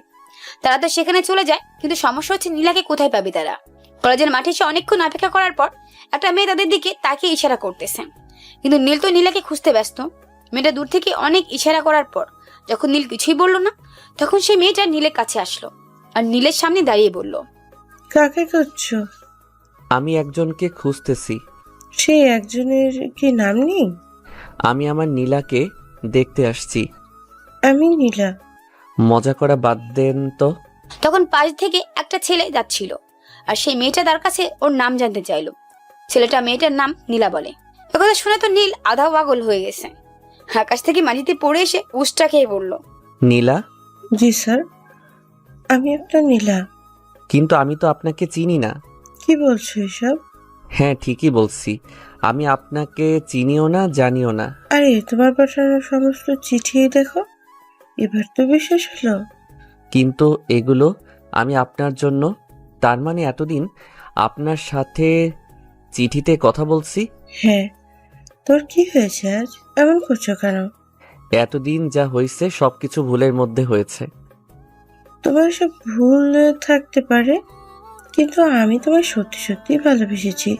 তারা তো সেখানে চলে যায়, কিন্তু সমস্যা হচ্ছে নীলাকে কোথায় পাবে তারা। কলেজের মাঠে এসে অনেকক্ষণ অপেক্ষা করার পর একটা মেয়ে তাদের দিকে তাকিয়ে ইশারা করতেছে, কিন্তু নীল তো নীলাকে খুঁজতে ব্যস্ত। মেয়েটা দূর থেকে অনেক ইশারা করার পর যখন নীল কিছুই বলল না, তখন সেই মেয়েটা নীলের কাছে আসলো আর নীলের সামনে দাঁড়িয়ে বলল, কাকে করছো? আমি একজনকে খুঁজতেছি। সেই একজনের কি নাম নেই? আমি আমার নীলাকে দেখতে আসছি। আমি নীলা। মজা করা বাদ দেন তো। তখন পাশ থেকে একটা ছেলে যাচ্ছিল, আর সেই মেয়েটা তার কাছে ওর নাম জানতে চাইলো। ছেলেটা মেয়েটার নাম নীলা বলে। একথা শুনে তো নীল আধা পাগল হয়ে গেছে। আকাশ থেকে মাটিতে পড়ে এসে উষ্টা খেয়ে বলল, নীলা? জি স্যার, আমি একটা নীলা। কিন্তু আমি তো আপনাকে চিনি না। কি বলছো এসব? হ্যাঁ ঠিকই বলছি, আমি আপনাকে চিনিও না, জানিও না। আরে তোমার পাঠানো সমস্ত চিঠি দেখো, এবার তো বিশ্বাস হলো। কিন্তু এগুলো আমি আপনার জন্য। তার মানে এতদিন আপনার সাথে চিঠিতে কথা বলছি? হ্যাঁ, তোর কি হয়েছে আজ? এমন করছো কেন? এতদিন যা হয়েছে সবকিছু ভুলের মধ্যে হয়েছে। তোমার সব ভুল থাকতে পারে, কিন্তু আমি তোমায় সত্যি সত্যি ভালোবেসেছি।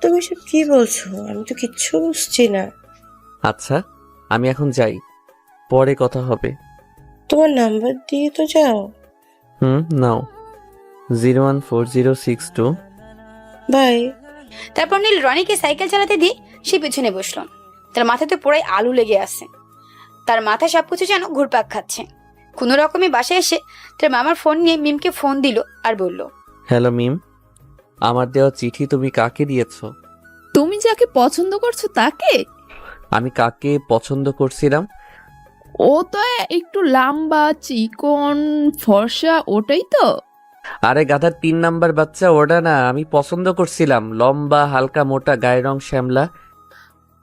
তুমি সব কি বলছো? আমি তো কিচ্ছু বুঝছি না। আচ্ছা আমি এখন যাই, পরে কথা হবে। তোমার নাম্বার দিয়ে তো যাও। নাও, 014062। বাই। তারপর নীল রনিকে সাইকেল চালাতে দিয়ে সে পিছনে বসলো। তার মাথাতে পুরাই আলু লেগে আছে, তার মাথায় সবকিছু যেন ঘুরপাক খাচ্ছে। কোনো রকমে বাসায় এসে তার মামার ফোন নিয়ে মিমকে ফোন দিল আর বলল, হ্যালো মিম, আমার দেওয়া চিঠি তুমি কাকে দিয়েছো? তুমি যাকে পছন্দ করছো তাকে? আমি কাকে পছন্দ করছিলাম? ও তো একটু লম্বা, চিকন, ফর্সা, ওটাই তো? আরে গাধার 3 নাম্বার বাচ্চা, ওটা না। আমি পছন্দ করছিলাম লম্বা, হালকা মোটা, গায়ের রং শ্যামলা।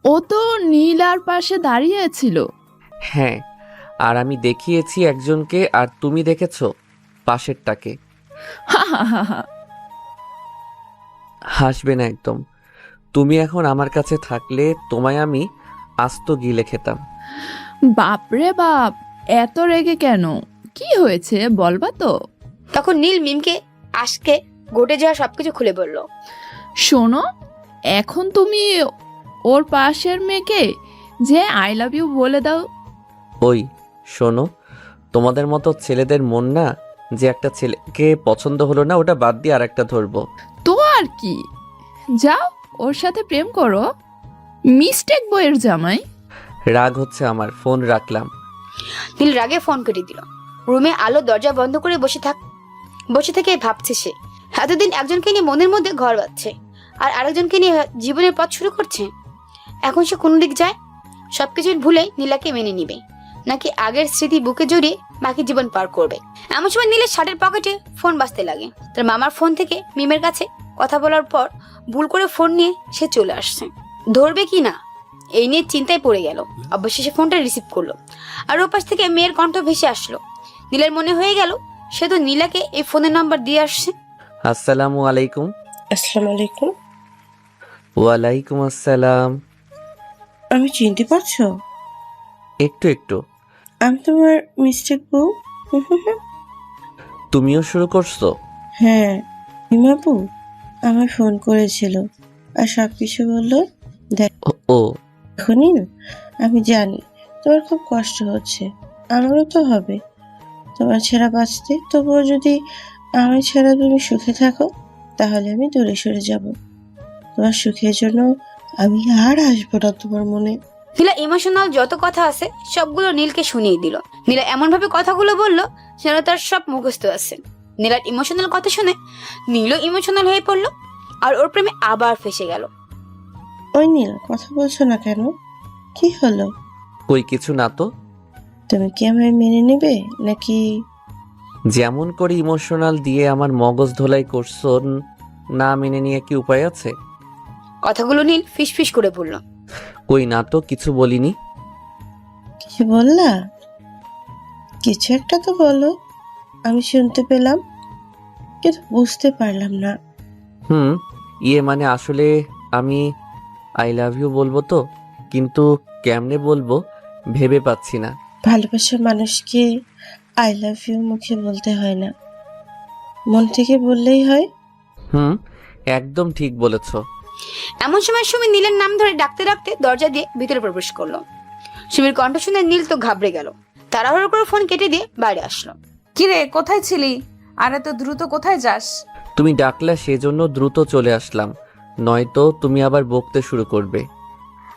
ও তো নীলার পাশে দাঁড়িয়েছিল। হ্যাঁ, আর আমি দেখিয়েছি একজনকে, আর তুমি দেখেছো পাশেরটাকে। হা হা হা হা। হাসবে না একদম। তুমি এখন আমার কাছে থাকলে তোমায় আমি আস্ত গিলে খেতাম। বাপরে বাপ, এত রেগে কেন? কি হয়েছে বলবা তো? তখন নীল মিমকে আজকে ঘটে যাওয়া সবকিছু খুলে বলল। শোনো, এখন তুমি ওর পাশের মেয়েকে যে আই লাভ ইউ বলে দাও। ওই শোনো, তোমাদের মতো ছেলেদের মন না, যে একটা ছেলেকে পছন্দ হলো না ওটা বাদ দিয়ে আরেকটা ধরবো। তো আর কি, যাও ওর সাথে প্রেম করো, মিস্টেক বইয়ের জামাই। রাগ হচ্ছে আমার, ফোন রাখলাম। নীল রাগে ফোন কেটে দিল। রুমে আলো দরজা বন্ধ করে বসে থেকে ভাবছে সে এতদিন একজনকে নিয়ে মনের মধ্যে ঘর বাঁধছে আর আরেকজনকে নিয়ে জীবনের পথ শুরু করছে। এখন সে কোন দিক যায়? সবকিছু ভুলে নীলাকে মেনে নিবে, নাকি আগের স্মৃতি বুকে জড়িয়ে বাকি জীবন পার করবে? এমন সময় নীলের শার্টের পকেটে ফোন বাজতে লাগে। তার মামার ফোন থেকে মিমের কাছে কথা বলার পর ভুল করে ফোন নিয়ে সে চলে আসছে। ধরবে কি না এই নিয়ে চিন্তায় পড়ে গেল। অবশেষে ফোনটা রিসিভ করলো আর ওপাশ থেকে মেয়ের কণ্ঠ ভেসে আসলো। নীলের মনে হয়ে গেল সে তো নীলাকে এই ফোনের নাম্বার দিয়ে আসছে। আসসালামু আলাইকুম। আসসালামু আলাইকুম। ওয়ালাইকুম আসসালাম। আমি চিনতে পারছো? একটু একটু। আমি তোমার মিস্টেক বউ। তুমিও শুরু করছো? হ্যাঁ, হিমাপু আমার ফোন করেছিল আর সব কিছু বললো। ও এখনই না, আমি জানি তোমার খুব কষ্ট হচ্ছে, আমারও তো হবে তোমার ছাড়া বাঁচতে। তবুও যদি আমি ছাড়া তুমি সুখে থাকো তাহলে আমি দূরে সরে যাব। তোমার সুখের জন্য আমি আর আসবো না তোমার মনে। নীলা ইমোশনাল যত কথা আছে সবগুলো নীলকে শুনিয়ে দিল। নীলা এমন ভাবে কথাগুলো বলল যেন তার সব মুখস্থ আছে। নীলার ইমোশনাল কথা শুনে নীলও ইমোশনাল হয়ে পড়লো আর ওর প্রেমে আবার ফেসে গেল। ওই নীল, কথা বলছো না কেন? কি হলো? কই কিছু না তো। তুমি কি আমায় মেনে নেবে নাকি? যেমন করে ইমোশনাল দিয়ে আমার মগজ ধোলাই করছো, না মেনে নিয়ে কি উপায় আছে? কথাগুলো নীল ফিসফিস করে বলল। কই না তো, কিছু বলিনি। কিছু বললা? কিছু একটা তো বলো, আমি শুনতে পেলাম কিন্তু বুঝতে পারলাম না। মানে আসলে আমি আই লাভ ইউ বলবো তো, কিন্তু কেমনে বলবো ভেবে পাচ্ছি না। ভালোবাসার মানুষকে আই লাভ ইউ মুখে বলতে হয় না, মন থেকে বললেই হয়। একদম ঠিক বলেছো। এমন সময় সুমি নীলের নাম ধরে ডাকতে ডাকতে দরজা দিয়ে ভিতরে প্রবেশ করলো। সুমির কণ্ঠ শুনে নীল তো ঘাবড়ে গেল। তাড়াহুড়ো করে ফোন কেটে দিয়ে বাইরে আসলো। কিরে, কোথায় ছিলি? আর এত দ্রুত কোথায় যাস? তুমি ডাকলা সেজন্য দ্রুত চলে আসলাম, নয়তো তুমি আবার বকতে শুরু করবে।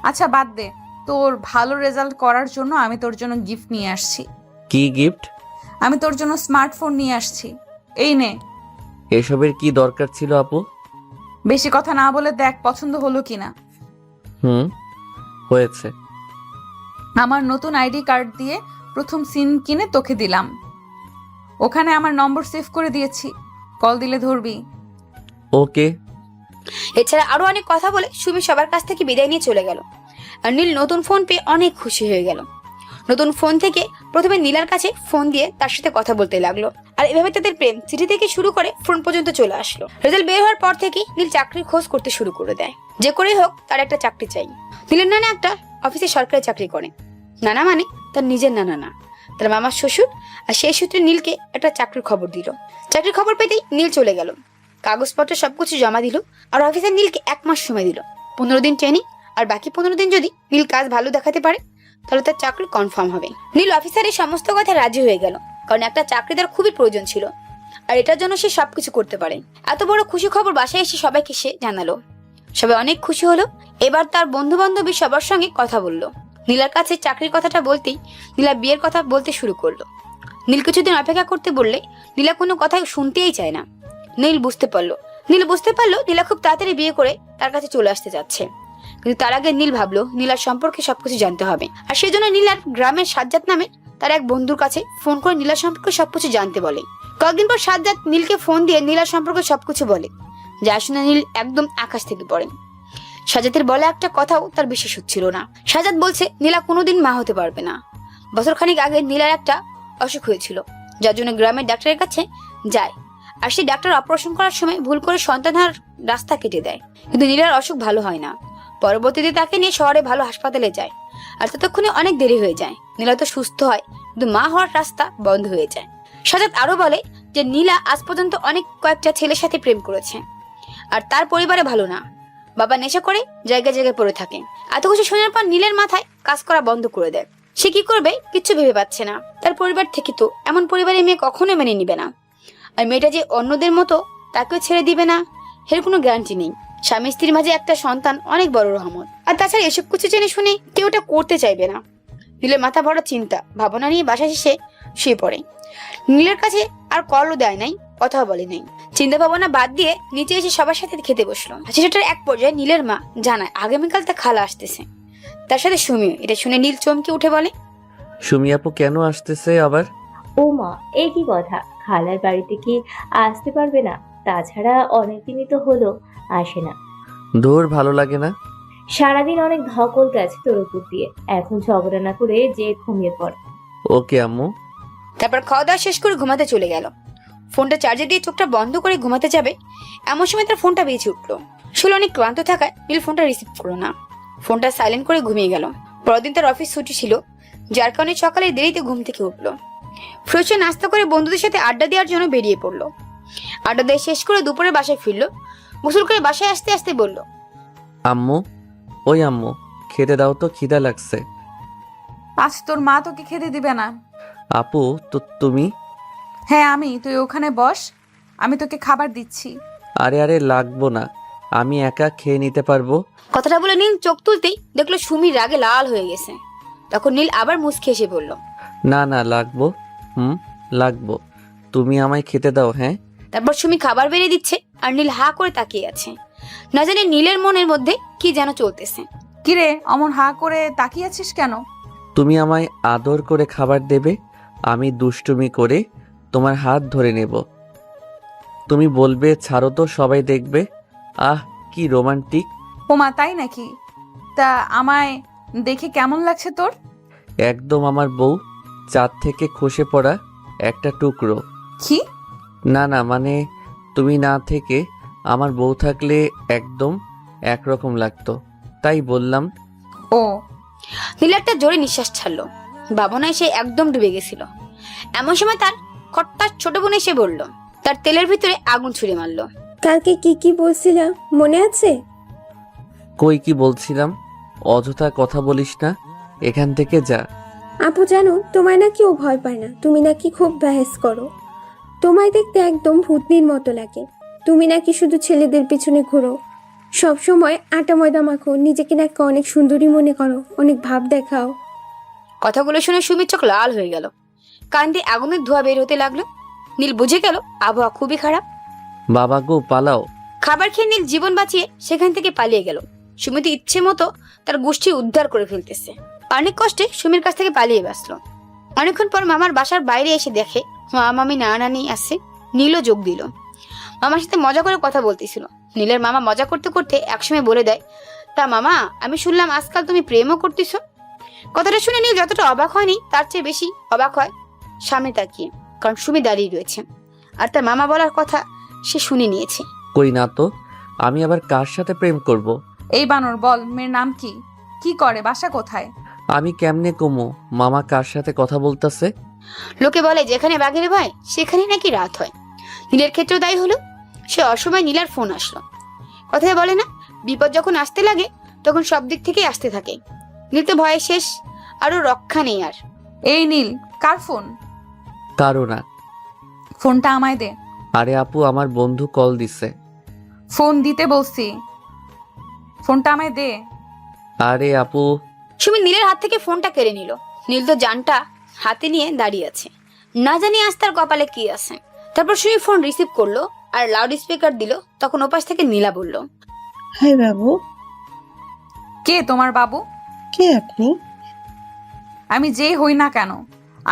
আচ্ছা বাদ দে, তোর ভালো রেজাল্ট করার জন্য আমি তোর জন্য গিফট নিয়ে আসছি। কি গিফট? আমি তোর জন্য স্মার্টফোন নিয়ে আসছি, এই নে। এসবের কি দরকার ছিল আপু? বেশি কথা না বলে দেখ পছন্দ হলো কিনা। হয়েছে। আমার নতুন আইডি কার্ড দিয়ে প্রথম সিম কিনে তোকে দিলাম। ওখানে আমার নম্বর সেভ করে দিয়েছি, কল দিলে ধরবি। ওকে। এছাড়া আরো অনেক কথা বলে সুমি সবার কাছ থেকে বিদায় নিয়ে চলে গেল। আর নীল নতুন ফোন পেয়ে অনেক খুশি হয়ে গেল। নতুন ফোন থেকে প্রথমে নীলার কাছে ফোন দিয়ে তার সাথে কথা বলতে লাগলো। আর এভাবে তাদের প্রেম চিঠি থেকে শুরু করে ফোন পর্যন্ত চলে আসলো। রেজাল্ট বের হওয়ার পর থেকে নীল চাকরির খোঁজ করতে শুরু করে দেয়। যে করেই হোক তার একটা চাকরি চাই। নীলের নানা একটা অফিসে সরকারি চাকরি করে। নানা মানে তার নিজের নানা না, তার মামার শ্বশুর। আর সেই সূত্রে নীলকে একটা চাকরির খবর দিল। চাকরির খবর পেতেই নীল চলে গেল, কাগজপত্র সবকিছু জমা দিল। আর অফিসার নীলকে 1 মাস সময় দিল, 15 দিন ট্রেনিং। আর বাকি 15 দিন যদি নীল কাজ ভালো দেখাতে পারে তাহলে তার চাকরি কনফার্ম হবে। নীল অফিসারের সমস্ত কথা রাজি হয়ে গেল, কারণ একটা চাকরি তার খুবই প্রয়োজন ছিল আর এটার জন্য সে সবকিছু করতে পারে। এত বড় খুশি খবর বাসায় এসে সবাইকে সে জানালো। সবাই অনেক খুশি হলো। এবার তার বন্ধু বান্ধবী সবার সঙ্গে কথা বললো। নীলার কাছে চাকরির কথাটা বলতেই নীলা বিয়ের কথা বলতে শুরু করলো। নীল কিছুদিন অপেক্ষা করতে বললে নীলা কোনো কথাই শুনতেই চায় না। নীল বুঝতে পারলো নীলা খুব তাড়াতাড়ি বিয়ে করে তার কাছে চলে আসতে যাচ্ছে। কিন্তু তার আগে নীল ভাবলো নীলার সম্পর্কে সবকিছু জানতে হবে। আর সেই জন্য নীলার গ্রামের সাজ্জাদ নামে তার এক বন্ধুর কাছে ফোন করে নীলার সম্পর্কে সবকিছু জানতে বলে। কয়েকদিন পর সাজ্জাদ নীলকে ফোন দিয়ে নীলার সম্পর্কে সবকিছু বলে, যা শুনে নীল একদম আকাশ থেকে পড়ে। সাজ্জাদের বলে একটা কথাও তার বিশ্বাস হচ্ছিল না। সাজ্জাদ বলছে নীলা কোনোদিন মা হতে পারবে না। বছরখানিক আগে নীলার একটা অসুখ হয়েছিল, যার জন্য গ্রামের ডাক্তারের কাছে যায়। আর সেই ডাক্তার অপারেশন করার সময় ভুল করে সন্তান হওয়ার রাস্তা কেটে দেয়। কিন্তু নীলার অসুখ ভালো হয় না। পরবর্তীতে তাকে নিয়ে শহরে ভালো হাসপাতালে যায়। আর ততক্ষণে অনেক দেরি হয়ে যায়। নীলা তো সুস্থ হয়, কিন্তু মা হওয়ার রাস্তা বন্ধ হয়ে যায়। সাজ্জাদ আরো বলে যে নীলা আজ পর্যন্ত কয়েকটা ছেলের সাথে প্রেম করেছে আর তার পরিবারে ভালো না। বাবা নেশা করে জায়গায় জায়গায় পড়ে থাকে। এত কিছু শোনার পর নীলের মাথায় কাজ করা বন্ধ করে দেয়। সে কি করবে কিচ্ছু ভেবে পাচ্ছে না। তার পরিবার থেকে তো এমন পরিবারের মেয়ে কখনোই মেনে নিবে না। আর মেয়েটা যে অন্যদের মতো তাকেও ছেড়ে দিবে না এর কোনো গ্যারান্টি নেই। স্বামী স্ত্রীর মাঝে একটা সন্তান অনেক বড় রহমত। আর তাছাড়া এসব কিছু জেনে শুনে কেউ ওটা করতে চাইবে না। নীলের মাথা ভরা চিন্তা ভাবনা নিয়ে বাসা শেষে শুয়ে পড়ে। নীলের কাছে আর কলও দেয় নাই, কথাও বলে নাই। চিন্তা ভাবনা বাদ দিয়ে নিচে এসে সবার সাথে খেতে বসলো। সেটার এক পর্যায়ে নীলের মা জানায় আগামীকাল তার খালা আসতেছে, তার সাথে সুমিও। এটা শুনে নীল চমকে উঠে বলে, সুমি আপু কেন আসতেছে আবার? ও মা, এই কি কথা? খালার বাড়িতে কি আসতে পারবে না? তাছাড়া অনেকদিনই তো হলো আসে না। দূর ভালো লাগে না? সারাদিন অনেক ধকল গেছে তোর উপর দিয়ে, এখন ঝগড়া না করে যে ঘুমিয়ে পড়। ওকে আম্মু। তারপর খাওয়া দাওয়া শেষ করে ঘুমাতে চলে গেল। ফোনটা চার্জে দিয়ে চোখটা বন্ধ করে ঘুমাতে যাবে এমন সময় তার ফোনটা বেজে উঠলো। শুলে অনেক ক্লান্ত থাকায় নীল ফোনটা রিসিভ করলো না। ফোনটা সাইলেন্ট করে ঘুমিয়ে গেল। পরদিন তার অফিস ছুটি ছিল, যার কারণে সকালে দেরিতে ঘুম থেকে উঠলো। ফ্রেশে নাস্তা করে বন্ধুদের সাথে আড্ডা দেওয়ার জন্য বেরিয়ে পড়লো। আড্ডা দিয়ে শেষ করে দুপুরে বাসায় ফিরলো। গোসল করে বাসায় আসতে আসতে বলল, আম্মু, ওই আম্মু খেতে দাও তো, খিদা লাগছে। আজ তোর মা তোকে খেতে দিবে না। আপু তো তুমি? হ্যাঁ আমি, তুই ওখানে বস, আমি তোকে খাবার দিচ্ছি। আরে আরে লাগবো না, আমি একা খেয়ে নিতে পারবো। কথাটা বলে নীল চোখ তুলতেই দেখলো সুমির রাগে লাল হয়ে গেছে। তখন নীল আবার মুচকে এসে বলল, না না লাগবো, লাগবো, তুমি আমায় খেতে দাও। হ্যাঁ। তারপর সুমি খাবার বেড়ে দিচ্ছে আর নীল হা করে তাকিয়ে আছে। না জানি নীলের মনের মধ্যে কি যেন চলতেছে। কিরে অমন হা করে তাকিয়ে আছিস কেন? তুমি আমায় আদর করে খাবার দেবে, আমি দুষ্টুমি করে তোমার হাত ধরে নেব, তুমি বলবে ছাড়ো তো, সবাই দেখবে। আহ কি রোমান্টিক। ওমা তাই নাকি? তা আমায় দেখে কেমন লাগছে তোর? একদম আমার বউ, চাঁদ থেকে খসে পড়া একটা টুকরো। কি? না না মানে তুমি না থেকে আমার বউ থাকলে একদম একরকম লাগতো, তাই বললাম। ও। নীল একটা জোরে নিঃশ্বাস ছাড়লো। ভাবনায় সে একদম ডুবে গেছিল। এমন সময় তার খট্টার ছোট বোন এসে বলল, তার তেলের ভিতরে আগুন ছুঁড়ে মারলো। কালকে কি কি বলছিলাম মনে আছে? কই কি বলছিলাম? অযথা কথা বলিস না, এখান থেকে যা। আপু জানো তোমায় নাকি ও ভয় পায় না, তুমি নাকি খুব বাহেস করো। তোমায় দেখতে একদম ভূতনির মতো লাগে। তুমি নাকি শুধু ছেলেদের পিছনে ঘুরো, সব সময় আটা ময়দা মাখো, নিজেকে নাকি অনেক সুন্দরী মনে করো, অনেক ভাব দেখাও। কথাগুলো শুনে সুমির চোখ লাল হয়ে গেল। কান দিয়ে আগুনের ধোঁয়া বের হতে লাগলো। নীল বুঝে গেল আবহাওয়া খুবই খারাপ। বাবা গো পালাও। খাবার খেয়ে নীল জীবন বাঁচিয়ে সেখান থেকে পালিয়ে গেল। সুমি তো ইচ্ছে মতো তার গোষ্ঠী উদ্ধার করে ফেলতেছে। অনেক কষ্টে সুমির কাছ থেকে পালিয়ে বাঁচলো। অনেকক্ষণ পর মামার বাসার বাইরে এসে দেখে মামি নানি আসছে। নীলও যোগ দিল। মামার সাথে মজা করে কথা বলতেছিল। নীলের মামা মজা করতে করতে একসময় বলে দেয়, তা মামা আমি শুনলাম আজকাল তুমি প্রেমও করতেছ। কথাটা শুনে নীল যতটা অবাক হয়নি তার চেয়ে বেশি অবাক হয় সামনে তাকিয়ে, কারণ সুমি দাঁড়িয়ে রয়েছে আর তার মামা বলার কথা সে শুনে নিয়েছে। কই না তো, আমি আবার কার সাথে প্রেম করব? এই বানর বল, মেয়ের নাম কি, কি করে, বাসা কোথায়? আমি কেমনে কমু মামা কার সাথে কথা বলতেছে? লোকে বলে যেখানে বাঘের ভয় সেখানে নাকি রাত হয়। নীলের ক্ষেত্রেও তাই হলো। সে অসময় নীলার ফোন আসলো। কথায় বলে না, বিপদ যখন আসতে লাগে তখন সব দিক থেকেই আসতে থাকে। নীল তো ভয়ে শেষ, আরো রক্ষা নেই আর। এই নীল, কার ফোন? কারো না। ফোনটা আমায় দে। আরে আপু আমার বন্ধু কল দিছে। ফোন দিতে বলছি, ফোনটা আমায় দে। আরে আপু। সুমি নীলের হাত থেকে ফোনটা কেড়ে নিল। নীল তো জানটা হাতে নিয়ে দাঁড়িয়ে আছে, না জানি আজ তার কপালে কি আছে। তারপর সুমি ফোন রিসিভ করলো আর লাউড স্পিকার দিল। তখন ওপাশ থেকে নীলা বলল, হাই বাবু। কে তোমার বাবু? কে আপনি? আমি যেই হই না কেন,